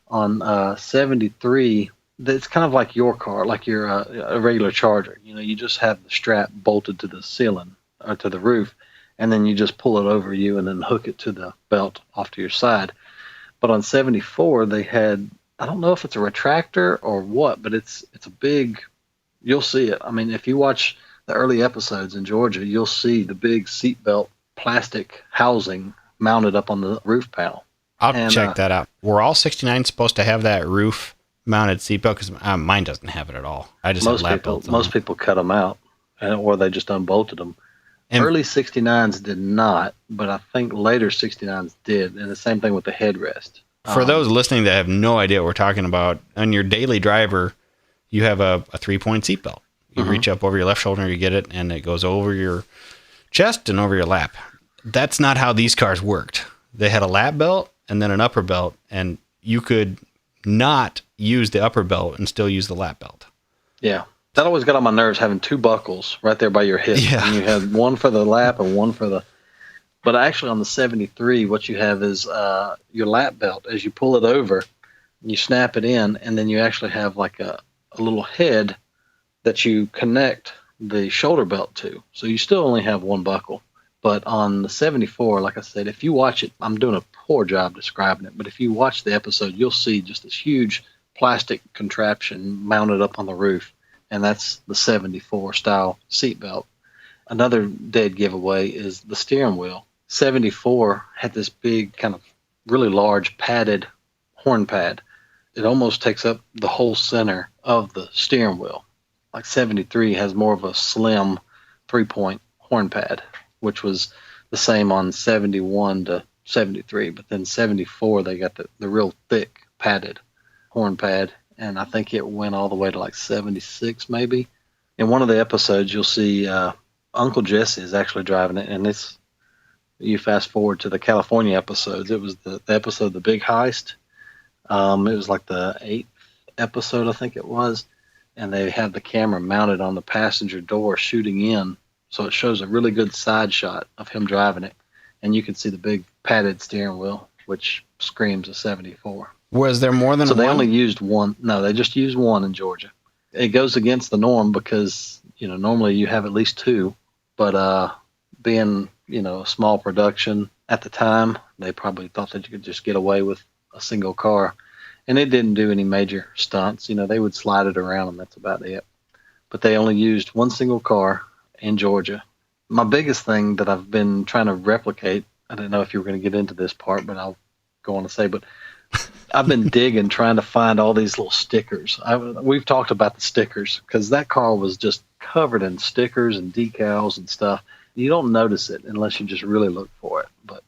on 73, it's kind of like your car, like your a regular Charger. You just have the strap bolted to the ceiling or to the roof, and then you just pull it over you and then hook it to the belt off to your side. But on 74, they had, I don't know if it's a retractor or what, but it's a big, you'll see it. I mean, if you watch the early episodes in Georgia, you'll see the big seatbelt plastic housing mounted up on the roof panel. I'll check that out. Were all 69 supposed to have that roof-mounted seatbelt? Because mine doesn't have it at all. I just have lap belts on. Most people cut them out, or they just unbolted them. Early 69s did not, but I think later 69s did, and the same thing with the headrest. For those listening that have no idea what we're talking about, on your daily driver, you have a 3-point seatbelt. You reach up over your left shoulder, you get it, and it goes over your chest and over your lap. That's not how these cars worked. They had a lap belt and then an upper belt, and you could not use the upper belt and still use the lap belt. Yeah. That always got on my nerves, having 2 buckles right there by your hip. Yeah. And you had one for the lap and one for the... But actually on the 73, what you have is your lap belt. As you pull it over, you snap it in, and then you actually have like a little head that you connect the shoulder belt to. So you still only have 1 buckle. But on the 74, like I said, if you watch it, I'm doing a poor job describing it, but if you watch the episode, you'll see just this huge plastic contraption mounted up on the roof. And that's the 74 style seatbelt. Another dead giveaway is the steering wheel. 74 had this big, kind of really large padded horn pad. It almost takes up the whole center of the steering wheel. Like 73 has more of a slim 3-point horn pad, which was the same on 71 to 73. But then 74, they got the real thick padded horn pad. And I think it went all the way to like 76 maybe. In one of the episodes, you'll see Uncle Jesse is actually driving it. And you fast forward to the California episodes. It was the episode, The Big Heist. It was like the 8th episode, I think it was. And they have the camera mounted on the passenger door shooting in. So it shows a really good side shot of him driving it. And you can see the big padded steering wheel, which screams a 74. Was there more than one? So they one? only used one. No, they just used one in Georgia. It goes against the norm because, normally you have at least 2. But being, a small production at the time, they probably thought that you could just get away with a single car. And it didn't do any major stunts. They would slide it around and that's about it. But they only used one single car in Georgia. My biggest thing that I've been trying to replicate, I don't know if you were going to get into this part, but I'll go on to say, but I've been digging, trying to find all these little stickers. We've talked about the stickers because that car was just covered in stickers and decals and stuff. You don't notice it unless you just really look for it. But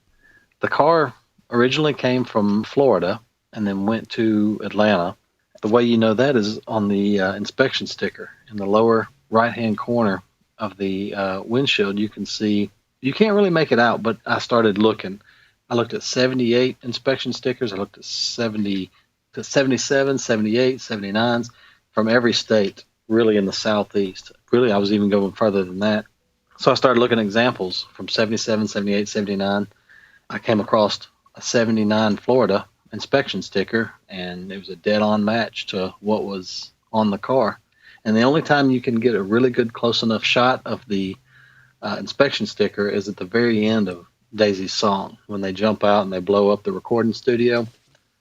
the car originally came from Florida and then went to Atlanta. The way you know that is on the inspection sticker in the lower right-hand corner of the windshield. You can see, you can't really make it out, but I started looking. I looked at 78 inspection stickers. I looked at 70 to 77, 78, 79s from every state, really in the Southeast. Really, I was even going further than that. So I started looking at examples from 77, 78, 79. I came across a 79 Florida inspection sticker, and it was a dead-on match to what was on the car. And the only time you can get a really good close enough shot of the inspection sticker is at the very end of Daisy's song, when they jump out and they blow up the recording studio.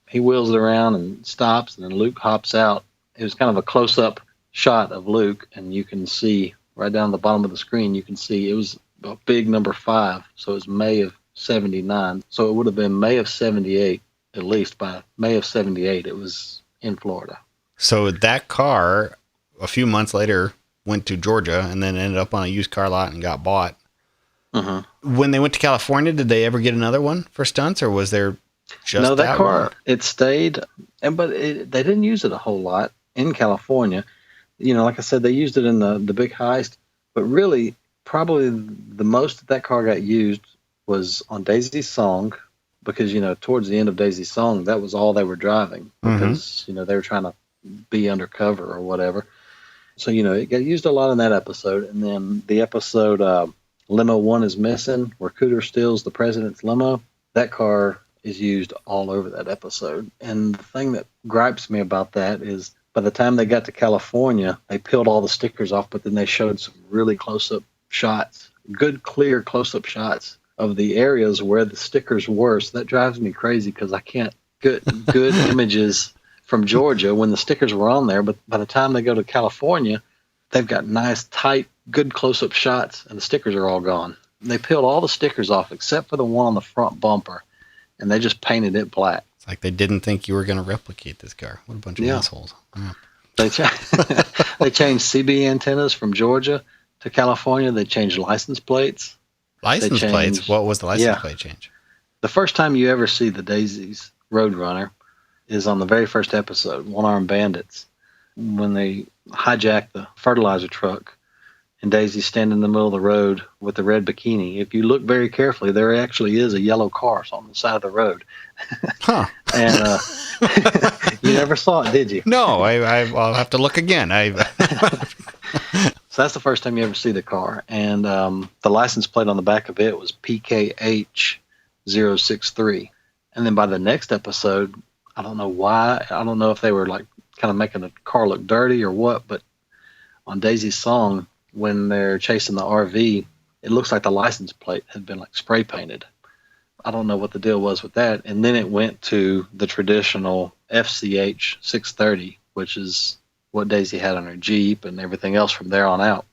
He wheels it around and stops, and then Luke hops out. It was kind of a close-up shot of Luke, and you can see right down the bottom of the screen, you can see it was a big number 5, so it was May of 79. So it would have been May of 78, at least. By May of 78, it was in Florida. So that car, a few months later, went to Georgia and then ended up on a used car lot and got bought. When they went to California, did they ever get another one for stunts, or was there just no, that car one? It stayed, but they didn't use it a whole lot in California. Like I said, they used it in the Big Heist, but really, probably the most that car got used was on Daisy's song, because towards the end of Daisy's song, that was all they were driving because they were trying to be undercover or whatever. So it got used a lot in that episode, and then the episode. Limo 1 is missing, where Cooter steals the president's limo. That car is used all over that episode. And the thing that gripes me about that is by the time they got to California, they peeled all the stickers off, but then they showed some really close-up shots, good, clear close-up shots of the areas where the stickers were. So that drives me crazy because I can't get good images from Georgia when the stickers were on there. But by the time they go to California, they've got nice, tight, good close-up shots, and the stickers are all gone. They peeled all the stickers off except for the one on the front bumper. and they just painted it black. It's like they didn't think you were going to replicate this car. What a bunch of assholes. Yeah. They they changed CB antennas from Georgia to California. They changed license plates. License plates? What was the license plate change? The first time you ever see the Daisy's Roadrunner is on the very first episode, One Armed Bandits, when they hijack the fertilizer truck and Daisy's standing in the middle of the road with the red bikini. If you look very carefully, there actually is a yellow car on the side of the road. Huh. And you never saw it, did you? No, I'll have to look again. So that's the first time you ever see the car. And the license plate on the back of it was PKH063. And then by the next episode, I don't know why. I don't know if they were like kind of making the car look dirty or what, but on Daisy's song, when they're chasing the RV, it looks like the license plate had been like spray painted. I don't know what the deal was with that. And then it went to the traditional FCH 630, which is what Daisy had on her Jeep and everything else from there on out.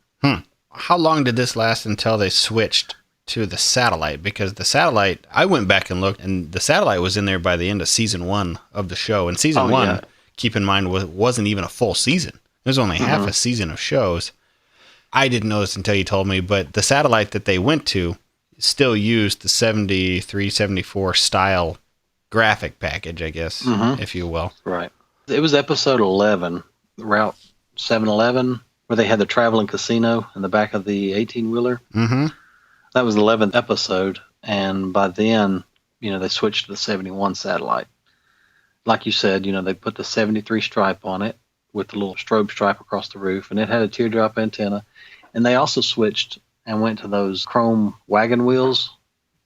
How long did this last until they switched to the satellite? Because the satellite, I went back and looked, and the satellite was in there by the end of season 1 of the show. And season 1, keep in mind, wasn't even a full season. It was only half a season of shows. I didn't know this until you told me, but the satellite that they went to still used the 73, 74 style graphic package, I guess, if you will. Right. It was episode 11, Route 711, where they had the traveling casino in the back of the 18-wheeler. Mm-hmm. That was the 11th episode, and by then, they switched to the 71 satellite. Like you said, they put the 73 stripe on it with the little strobe stripe across the roof, and it had a teardrop antenna. And they also switched and went to those chrome wagon wheels.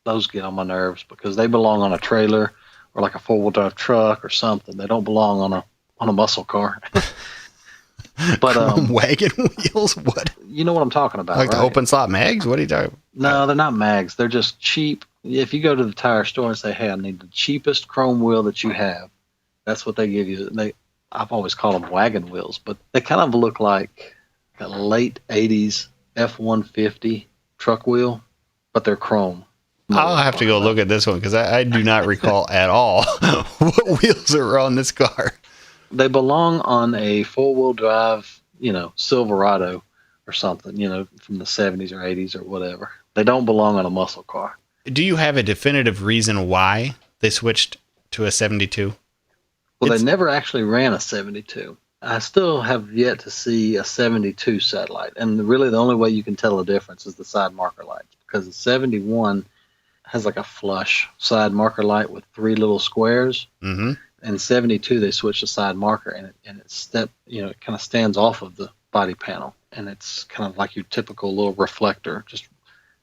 Those get on my nerves because they belong on a trailer or like a four-wheel drive truck or something. They don't belong on a muscle car. But chrome wagon wheels? What? You know what I'm talking about, like right? the open slot mags? What are you talking about? No, they're not mags. They're just cheap. If you go to the tire store and say, hey, I need the cheapest chrome wheel that you have, that's what they give you. I've always called them wagon wheels, but they kind of look like a late 80s F-150 truck wheel, but they're chrome. I'll have to go look at this one because I do not recall at all what wheels are on this car. They belong on a four-wheel drive, Silverado or something, from the 70s or 80s or whatever. They don't belong on a muscle car. Do you have a definitive reason why they switched to a 72? Well, they never actually ran a 72. I still have yet to see a 72 satellite. And really the only way you can tell the difference is the side marker lights, because the 71 has like a flush side marker light with 3 little squares. Mm-hmm. And 72, they switch the side marker, and it kind of stands off of the body panel, and it's kind of like your typical little reflector. Just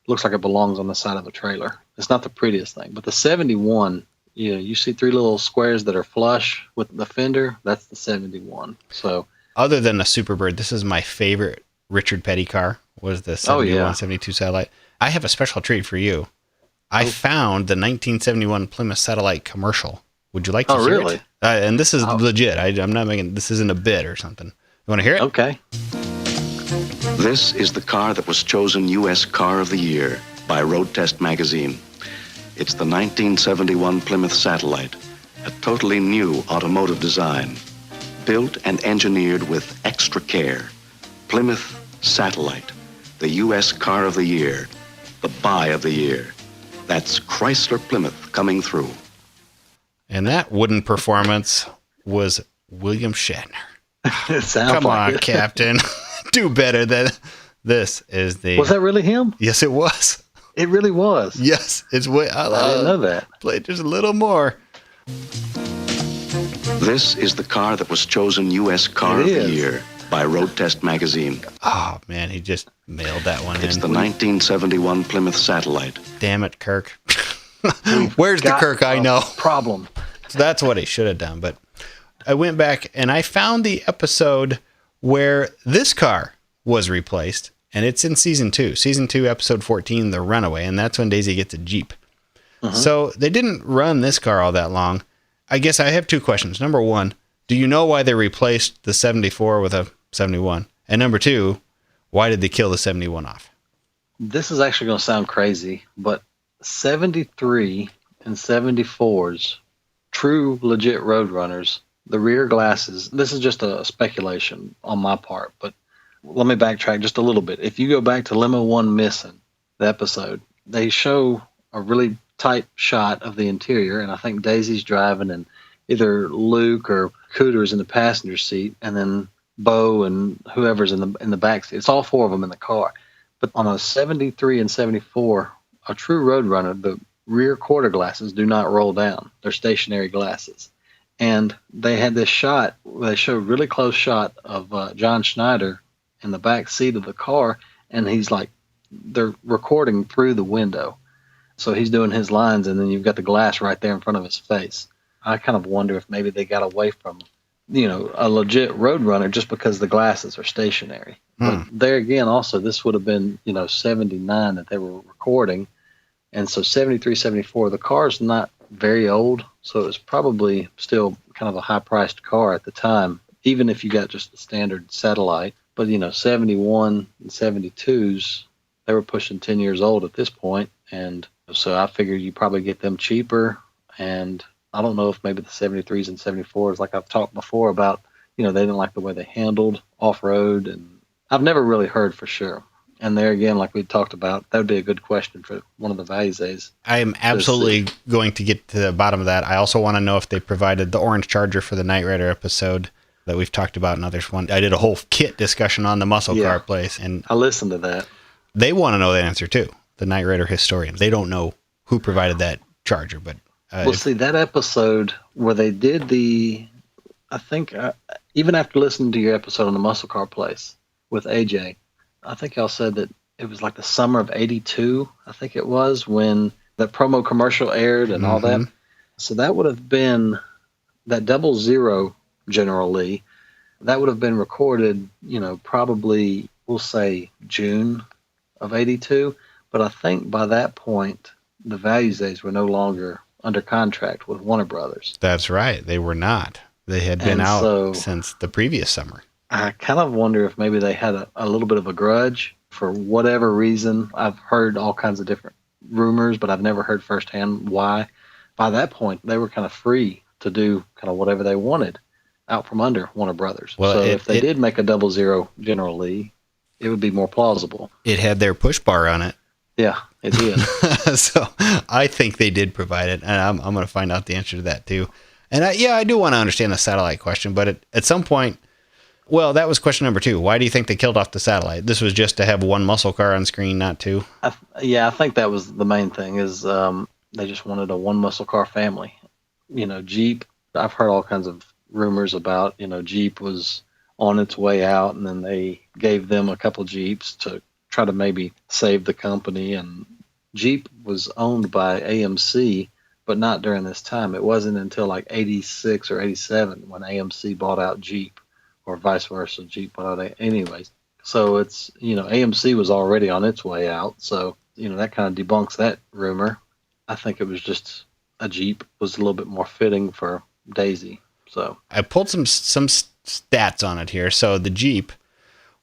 looks like it belongs on the side of a trailer. It's not the prettiest thing, but the 71, you see 3 little squares that are flush with the fender. That's the 71. So, other than the Superbird, this is my favorite Richard Petty car. Was the 71, 72 satellite? I have a special treat for you. I found the 1971 Plymouth Satellite commercial. Would you like to hear it? And this is legit. I'm not making, this isn't a bit or something. You want to hear it? Okay. This is the car that was chosen U.S. Car of the Year by Road Test magazine. It's the 1971 Plymouth Satellite, a totally new automotive design, built and engineered with extra care. Plymouth Satellite, the U.S. Car of the Year, the buy of the year. That's Chrysler Plymouth coming through. And that wooden performance was William Shatner. Come on, Captain. Do better than this. Is the. Was that really him? Yes, it was. It really was. Yes, it's way. I didn't know that. Play just a little more. This is the car that was chosen U.S. Car of the Year by Road Test magazine. Oh man, he just mailed that one in. It's the 1971 Plymouth Satellite. Damn it, Kirk. Where's the Kirk I know? Problem. So that's what he should have done. But I went back and I found the episode where this car was replaced, and it's in season 2. Season 2, episode 14, The Runaway, and that's when Daisy gets a Jeep. So they didn't run this car all that long. I guess I have 2 questions. Number 1, do you know why they replaced the 74 with a 71? And number 2, why did they kill the 71 off? This is actually going to sound crazy, but 73 and 74s, true legit Roadrunners, the rear glasses, this is just a speculation on my part, but let me backtrack just a little bit. If you go back to Limo 1 Missing, the episode, they show a really tight shot of the interior, and I think Daisy's driving, and either Luke or Cooter's in the passenger seat, and then Bo and whoever's in the back seat. It's all four of them in the car. But on a 73 and 74, a true Roadrunner, the rear quarter glasses do not roll down. They're stationary glasses. And they had this shot, they showed a really close shot of John Schneider in the back seat of the car, and he's like, they're recording through the window. So he's doing his lines, and then you've got the glass right there in front of his face. I kind of wonder if maybe they got away from, a legit Roadrunner just because the glasses are stationary. But there again, also, this would have been, 79 that they were recording. And so 73, 74, the car's not very old, so it was probably still kind of a high-priced car at the time, even if you got just the standard satellite. But, 71 and 72s, they were pushing 10 years old at this point, and so I figured you probably get them cheaper. And I don't know if maybe the 73s and 74s, like I've talked before about, they didn't like the way they handled off-road, and I've never really heard for sure. And there again, like we talked about, that would be a good question for one of the Valises. I am absolutely going to get to the bottom of that. I also want to know if they provided the orange charger for the Knight Rider episode that we've talked about in others. I did a whole kit discussion on the muscle car place, and I listened to that. They want to know that answer too. The Knight Rider historians. They don't know who provided that charger, but see, that episode where they did I think even after listening to your episode on the muscle car place with AJ, I think y'all said that it was like the summer of '82. I think it was when that promo commercial aired and all that. So that would have been that 00 General Lee. That would have been recorded, probably we'll say June of '82. But I think by that point, the Valises were no longer under contract with Warner Brothers. That's right. They were not. They had been out since the previous summer. I kind of wonder if maybe they had a little bit of a grudge for whatever reason. I've heard all kinds of different rumors, but I've never heard firsthand why. By that point, they were kind of free to do kind of whatever they wanted out from under Warner Brothers. Well, so if they did make a 00 General Lee, it would be more plausible. It had their push bar on it. Yeah, it did. So I think they did provide it, and I'm going to find out the answer to that too. And I do want to understand the satellite question, but at some point, well, that was question number 2. Why do you think they killed off the satellite? This was just to have one muscle car on screen, not two? I think that was the main thing is they just wanted a one muscle car family. Jeep, I've heard all kinds of rumors about, Jeep was on its way out, and then they gave them a couple Jeeps to try to maybe save the company. And Jeep was owned by AMC, but not during this time. It wasn't until like 86 or 87 when AMC bought out Jeep, or vice versa. Jeep bought out anyways. So it's, AMC was already on its way out. So, that kind of debunks that rumor. I think it was just a Jeep was a little bit more fitting for Daisy. So I pulled some stats on it here. So the Jeep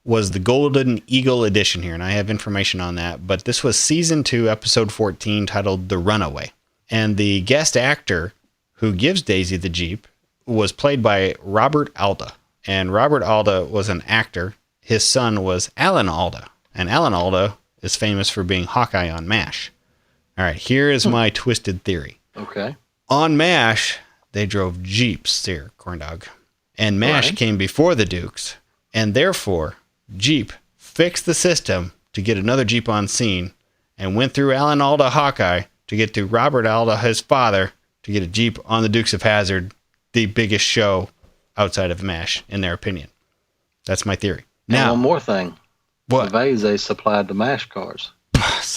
was the Golden Eagle edition here, and I have information on that. But this was season 2, episode 14, titled The Runaway. And the guest actor who gives Daisy the Jeep was played by Robert Alda. And Robert Alda was an actor. His son was Alan Alda. And Alan Alda is famous for being Hawkeye on MASH. All right, here is my twisted theory. Okay. On MASH, they drove Jeeps there, Corndog. And MASH came before the Dukes. And therefore, Jeep fixed the system to get another Jeep on scene and went through Alan Alda Hawkeye to get to Robert Alda, his father, to get a Jeep on the Dukes of Hazzard, the biggest show outside of MASH, in their opinion. That's my theory. Now, one more thing. What? The Valises supplied the MASH cars.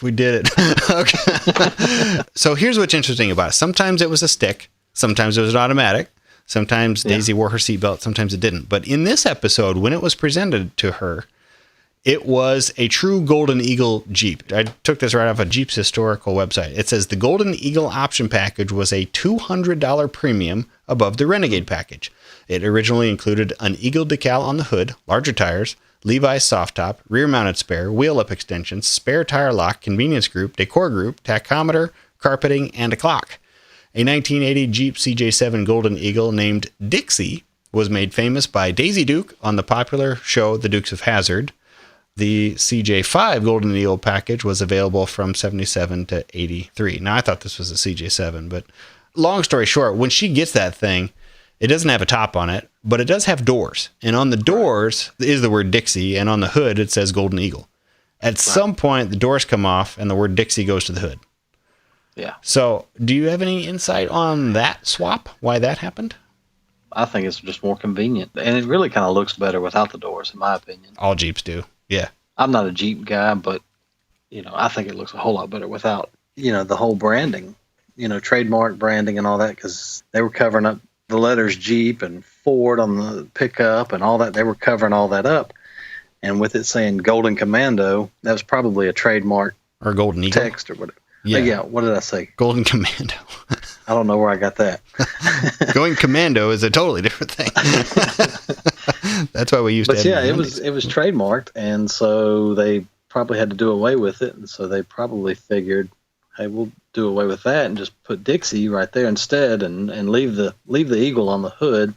We did it. Okay. So here's what's interesting about it. Sometimes it was a stick. Sometimes it was an automatic. Sometimes Daisy wore her seatbelt. Sometimes it didn't. But in this episode, when it was presented to her, it was a true Golden Eagle Jeep. I took this right off of Jeep's historical website. It says the Golden Eagle option package was a $200 premium above the Renegade package. It originally included an Eagle decal on the hood, larger tires, Levi's soft top, rear-mounted spare, wheel-up extensions, spare tire lock, convenience group, decor group, tachometer, carpeting, and a clock. A 1980 Jeep CJ7 Golden Eagle named Dixie was made famous by Daisy Duke on the popular show The Dukes of Hazzard. The CJ5 Golden Eagle package was available from 77 to 83. Now, I thought this was a CJ7, but long story short, when she gets that thing, it doesn't have a top on it, but it does have doors. And on the doors is the word Dixie, and on the hood it says Golden Eagle. At some point, the doors come off, and the word Dixie goes to the hood. Yeah. So, do you have any insight on that swap? Why that happened? I think it's just more convenient. And it really kind of looks better without the doors, in my opinion. All Jeeps do. Yeah. I'm not a Jeep guy, but, I think it looks a whole lot better without, the whole branding, trademark branding and all that, because they were covering up the letters Jeep and Ford on the pickup and all that. They were covering all that up. And with it saying Golden Commando, that was probably a trademark. Or Golden Eagle. Text or whatever. Yeah. What did I say? Golden Commando. I don't know where I got that. Going commando is a totally different thing. That's why we used to have it was trademarked, and so they probably had to do away with it, and so they probably figured, hey, we'll do away with that and just put Dixie right there instead, and leave the Eagle on the hood.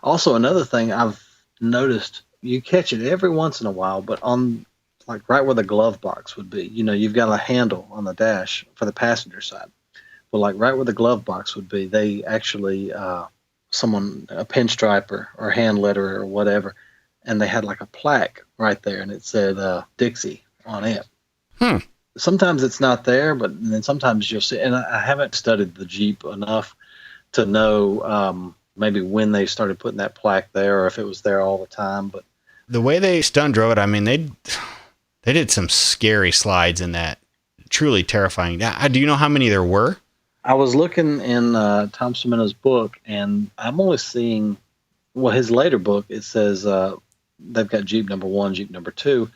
Also, another thing I've noticed, you catch it every once in a while, but on like right where the glove box would be, you've got a handle on the dash for the passenger side. Well, like right where the glove box would be, they actually, a pinstripe or hand letter or whatever, and they had like a plaque right there, and it said Dixie on it. Sometimes it's not there, but then sometimes you'll see, and I haven't studied the Jeep enough to know maybe when they started putting that plaque there or if it was there all the time. But the way they stunt drove it, I mean, they did some scary slides in that. Truly terrifying. Do you know how many there were? I was looking in Tom Cimino's book, and I'm only seeing, his later book, it says they've got Jeep number 1, Jeep number 2,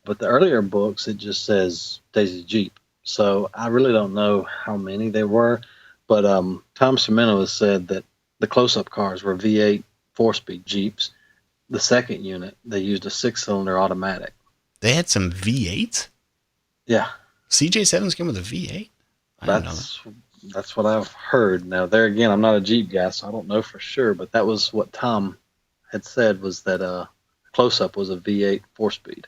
but the earlier books, it just says Daisy Jeep. So I really don't know how many there were, but Tom Cimino has said that the close-up cars were V8 4-speed Jeeps. The second unit, they used a 6-cylinder automatic. They had some V8s? Yeah. CJ7s came with a V8? I don't know that. That's what I've heard. Now, there again, I'm not a Jeep guy, so I don't know for sure, but that was what Tom had said, was that close-up was a V8 4-speed.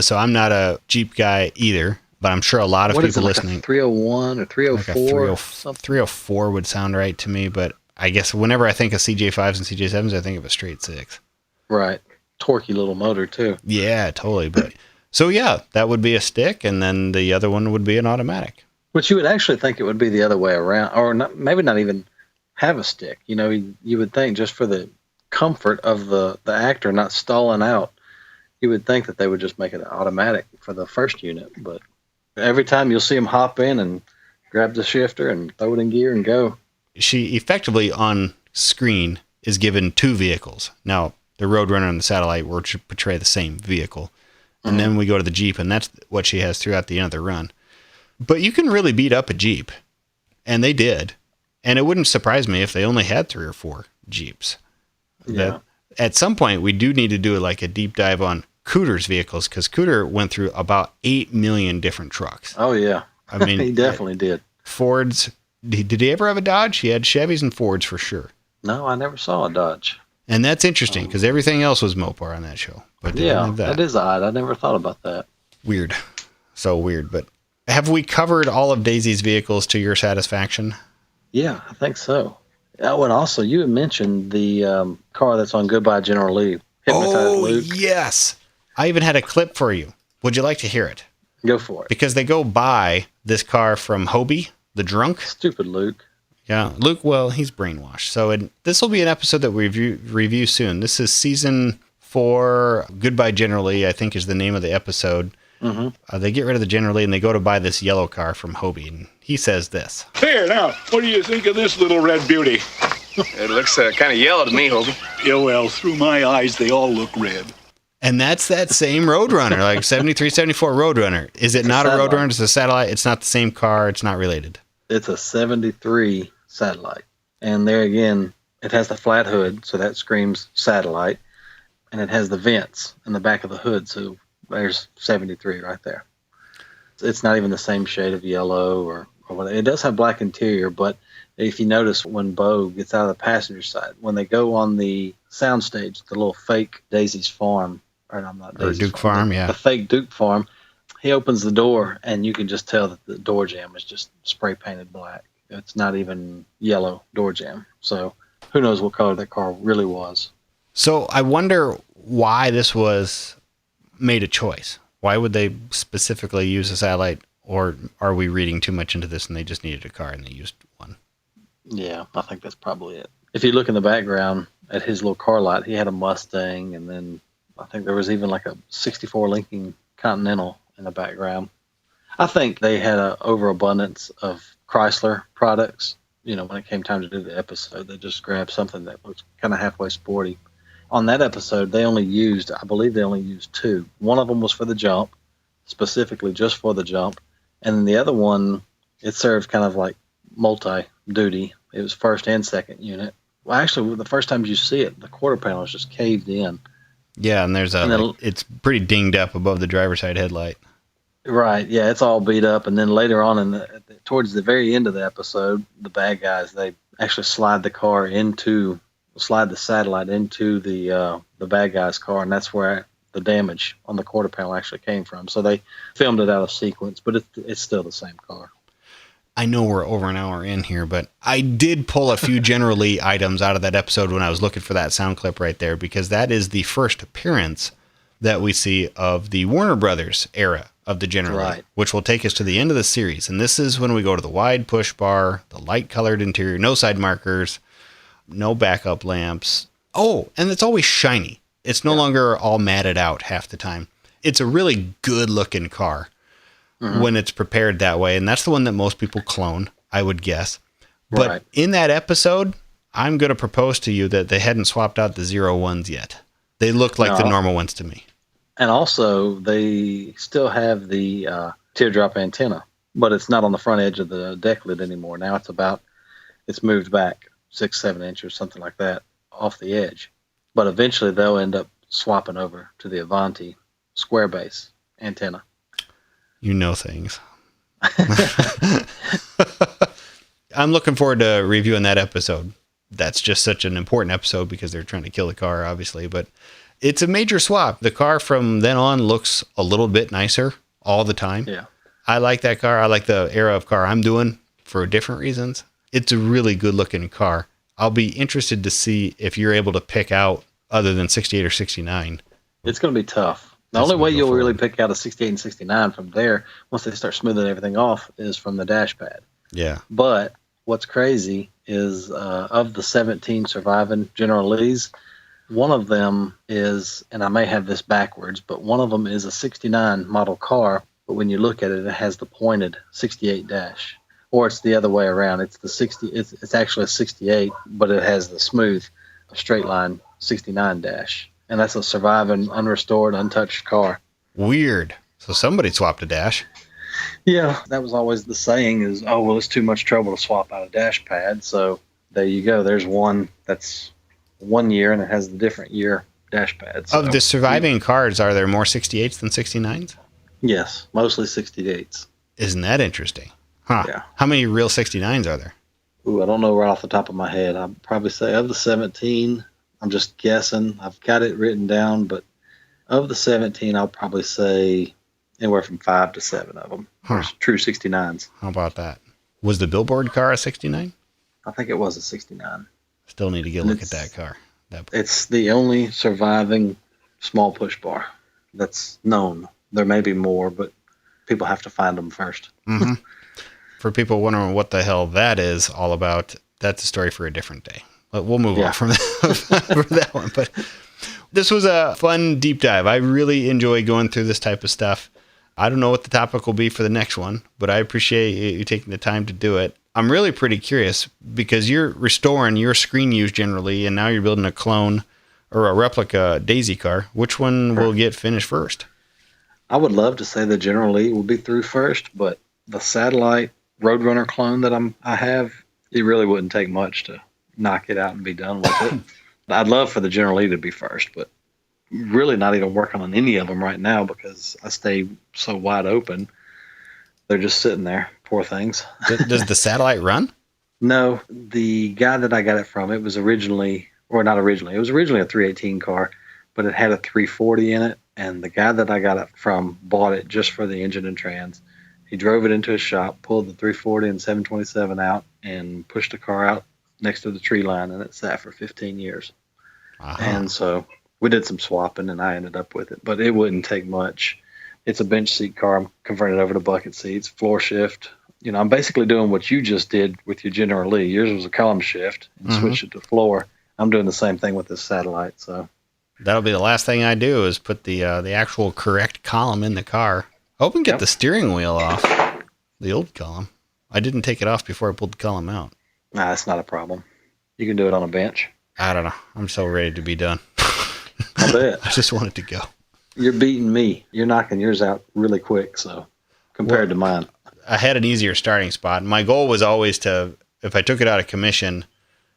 So I'm not a Jeep guy either, but I'm sure a lot of people listening. Like a 301 or 304? Like a 304 would sound right to me, but I guess whenever I think of CJ5s and CJ7s, I think of a straight 6. Right. Torquey little motor, too. Yeah, totally. But so, yeah, that would be a stick, and then the other one would be an automatic. Which you would actually think it would be the other way around, or maybe not even have a stick. You would think just for the comfort of the actor not stalling out, you would think that they would just make it automatic for the first unit. But every time you'll see them hop in and grab the shifter and throw it in gear and go. She effectively on screen is given 2 vehicles. Now, the Roadrunner and the Satellite were to portray the same vehicle. And then we go to the Jeep, and that's what she has throughout the end of the run. But you can really beat up a Jeep, and they did. And it wouldn't surprise me if they only had 3 or 4 Jeeps. Yeah. At some point, we do need to do like a deep dive on Cooter's vehicles, because Cooter went through about 8 million different trucks. Oh, yeah. I mean, he definitely did. Fords. Did he ever have a Dodge? He had Chevys and Fords for sure. No, I never saw a Dodge. And that's interesting, because everything else was Mopar on that show. But yeah, that is odd. I never thought about that. Weird. So weird, but... Have we covered all of Daisy's vehicles to your satisfaction? Yeah, I think so. Oh, and also, you had mentioned the car that's on Goodbye General Lee. Hypnotized Luke. Yes. I even had a clip for you. Would you like to hear it? Go for it. Because they go buy this car from Hobie, the drunk. Stupid Luke. Yeah, Luke, well, he's brainwashed. So this will be an episode that we review soon. This is season 4, Goodbye General Lee, I think is the name of the episode. Mm-hmm. They get rid of the General Lee and they go to buy this yellow car from Hobie, and he says this. Here, now, what do you think of this little red beauty? It looks kind of yellow to me, Hobie. Yeah, well, through my eyes, they all look red. And that's that same Roadrunner, like 73, 74 Roadrunner. Is it not a Roadrunner? It's a Satellite. It's not the same car. It's not related. It's a 73 Satellite. And there again, it has the flat hood, so that screams Satellite. And it has the vents in the back of the hood, so there's 73 right there. It's not even the same shade of yellow or whatever. It does have black interior, but If you notice when Bo gets out of the passenger side, when they go on the soundstage, the little fake Daisy's Farm, or I'm not Daisy's Duke Farm, yeah. The fake Duke Farm, he opens the door, and you can just tell that the door jamb is just spray painted black. It's not even yellow door jamb. So who knows what color that car really was. So I wonder why this was made a choice. Why would they specifically use a satellite, or are we reading too much into this and they just needed a car and they used one? Yeah, I think that's probably it. If you look in the background at his little car lot, he had a Mustang, and then I think there was even like a 64 Lincoln Continental in the background. I think they had an overabundance of Chrysler products. When it came time to do the episode, they just grabbed something that looked kind of halfway sporty. On that episode, I believe they only used two. One of them was for the jump, specifically just for the jump. And then the other one, it served kind of like multi-duty. It was first and second unit. Well, actually, the first time you see it, the quarter panel is just caved in. Yeah, and it's pretty dinged up above the driver's side headlight. Right, yeah, it's all beat up. And then later on, towards the very end of the episode, the bad guys, they actually slide the satellite into the bad guy's car, and that's where the damage on the quarter panel actually came from. So they filmed it out of sequence, but it's still the same car. I know we're over an hour in here, but I did pull a few General Lee items out of that episode when I was looking for that sound clip right there, because that is the first appearance that we see of the Warner Brothers era of the General Lee, which will take us to the end of the series. And this is when we go to the wide push bar, the light colored interior, no side markers, no backup lamps. Oh, and it's always shiny. It's no longer all matted out half the time. It's a really good looking car when it's prepared that way. And that's the one that most people clone, I would guess. But in that episode, I'm going to propose to you that they hadn't swapped out the 01s yet. They look like the normal ones to me. And also, they still have the teardrop antenna, but it's not on the front edge of the deck lid anymore. Now it's moved back 6-7 inches, something like that, off the edge. But eventually they'll end up swapping over to the Avanti square base antenna. You know things. I'm looking forward to reviewing that episode. That's just such an important episode because they're trying to kill the car, obviously, but it's a major swap. The car from then on looks a little bit nicer all the time. Yeah. I like that car. I like the era of car I'm doing for different reasons. It's a really good looking car. I'll be interested to see if you're able to pick out other than 68 or 69. It's going to be tough. The only way you'll really pick out a 68 and 69 from there, once they start smoothing everything off, is from the dash pad. Yeah. But what's crazy is of the 17 surviving General Lees, one of them is, and I may have this backwards, but one of them is a 69 model car, but when you look at it, it has the pointed 68 dash. Or it's the other way around. It's the 60. It's actually a 68, but it has the smooth, straight line 69 dash, and that's a surviving, unrestored, untouched car. Weird. So somebody swapped a dash. Yeah, that was always the saying: is it's too much trouble to swap out a dash pad. So there you go. There's one that's 1 year and it has the different year dash pad. So, of the surviving cars, are there more 68s than 69s? Yes, mostly 68s. Isn't that interesting? Huh. Yeah. How many real 69s are there? Ooh, I don't know right off the top of my head. I'd probably say of the 17, I'm just guessing. I've got it written down, but of the 17, I'll probably say anywhere from 5 to 7 of them. True 69s. How about that? Was the Billboard car a 69? I think it was a 69. Still need to get a look at that car. It's the only surviving small push bar that's known. There may be more, but people have to find them first. Mm-hmm. For people wondering what the hell that is all about, that's a story for a different day. But we'll move on from that one. But this was a fun deep dive. I really enjoy going through this type of stuff. I don't know what the topic will be for the next one, but I appreciate you taking the time to do it. I'm really pretty curious because you're restoring your screen use generally, and now you're building a clone or a replica Daisy car. Which one will get finished first? I would love to say the General Lee will be through first, but the satellite Roadrunner clone that I have, it really wouldn't take much to knock it out and be done with it. I'd love for the General Lee to be first, but really not even working on any of them right now because I stay so wide open. They're just sitting there, poor things. Does the satellite run? No, the guy that I got it from, it was originally a 318 car, but it had a 340 in it. And the guy that I got it from bought it just for the engine and trans. He drove it into his shop, pulled the 340 and 727 out, and pushed the car out next to the tree line, and it sat for 15 years. And so we did some swapping, and I ended up with it. But it wouldn't take much. It's a bench seat car. I'm converting it over to bucket seats, floor shift. You know, I'm basically doing what you just did with your General Lee. Yours was a column shift and switched it to floor. I'm doing the same thing with this Satellite. So that'll be the last thing I do is put the actual correct column in the car. Hope and get the steering wheel off, the old column. I didn't take it off before I pulled the column out. Nah, that's not a problem. You can do it on a bench. I don't know. I'm so ready to be done. I bet. I just want it to go. You're beating me. You're knocking yours out really quick, so compared to mine. I had an easier starting spot. My goal was always to, if I took it out of commission,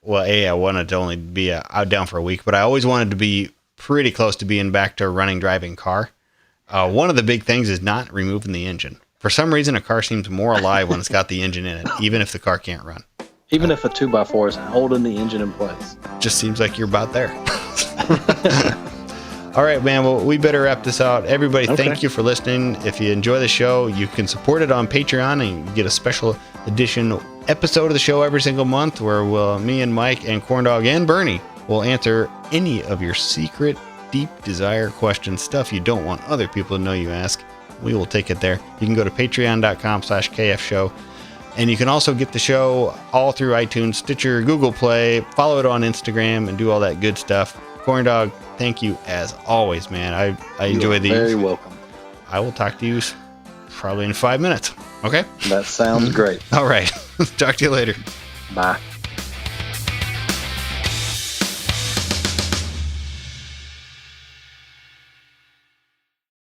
I wanted to only be out down for a week, but I always wanted to be pretty close to being back to a running, driving car. One of the big things is not removing the engine. For some reason, a car seems more alive when it's got the engine in it, even if the car can't run. Even if a 2x4 is holding the engine in place. Just seems like you're about there. All right, man. Well, we better wrap this out. Everybody, thank you for listening. If you enjoy the show, you can support it on Patreon and you get a special edition episode of the show every single month where me and Mike and Corndog and Bernie will answer any of your secret, deep desire questions, stuff you don't want other people to know you ask. We will take it there. You can go to patreon.com/KF show. And you can also get the show all through iTunes, Stitcher, Google Play. Follow it on Instagram and do all that good stuff. Corndog, thank you as always, man. I enjoy these. Very welcome. I will talk to you probably in 5 minutes. Okay? That sounds great. All right. Talk to you later. Bye.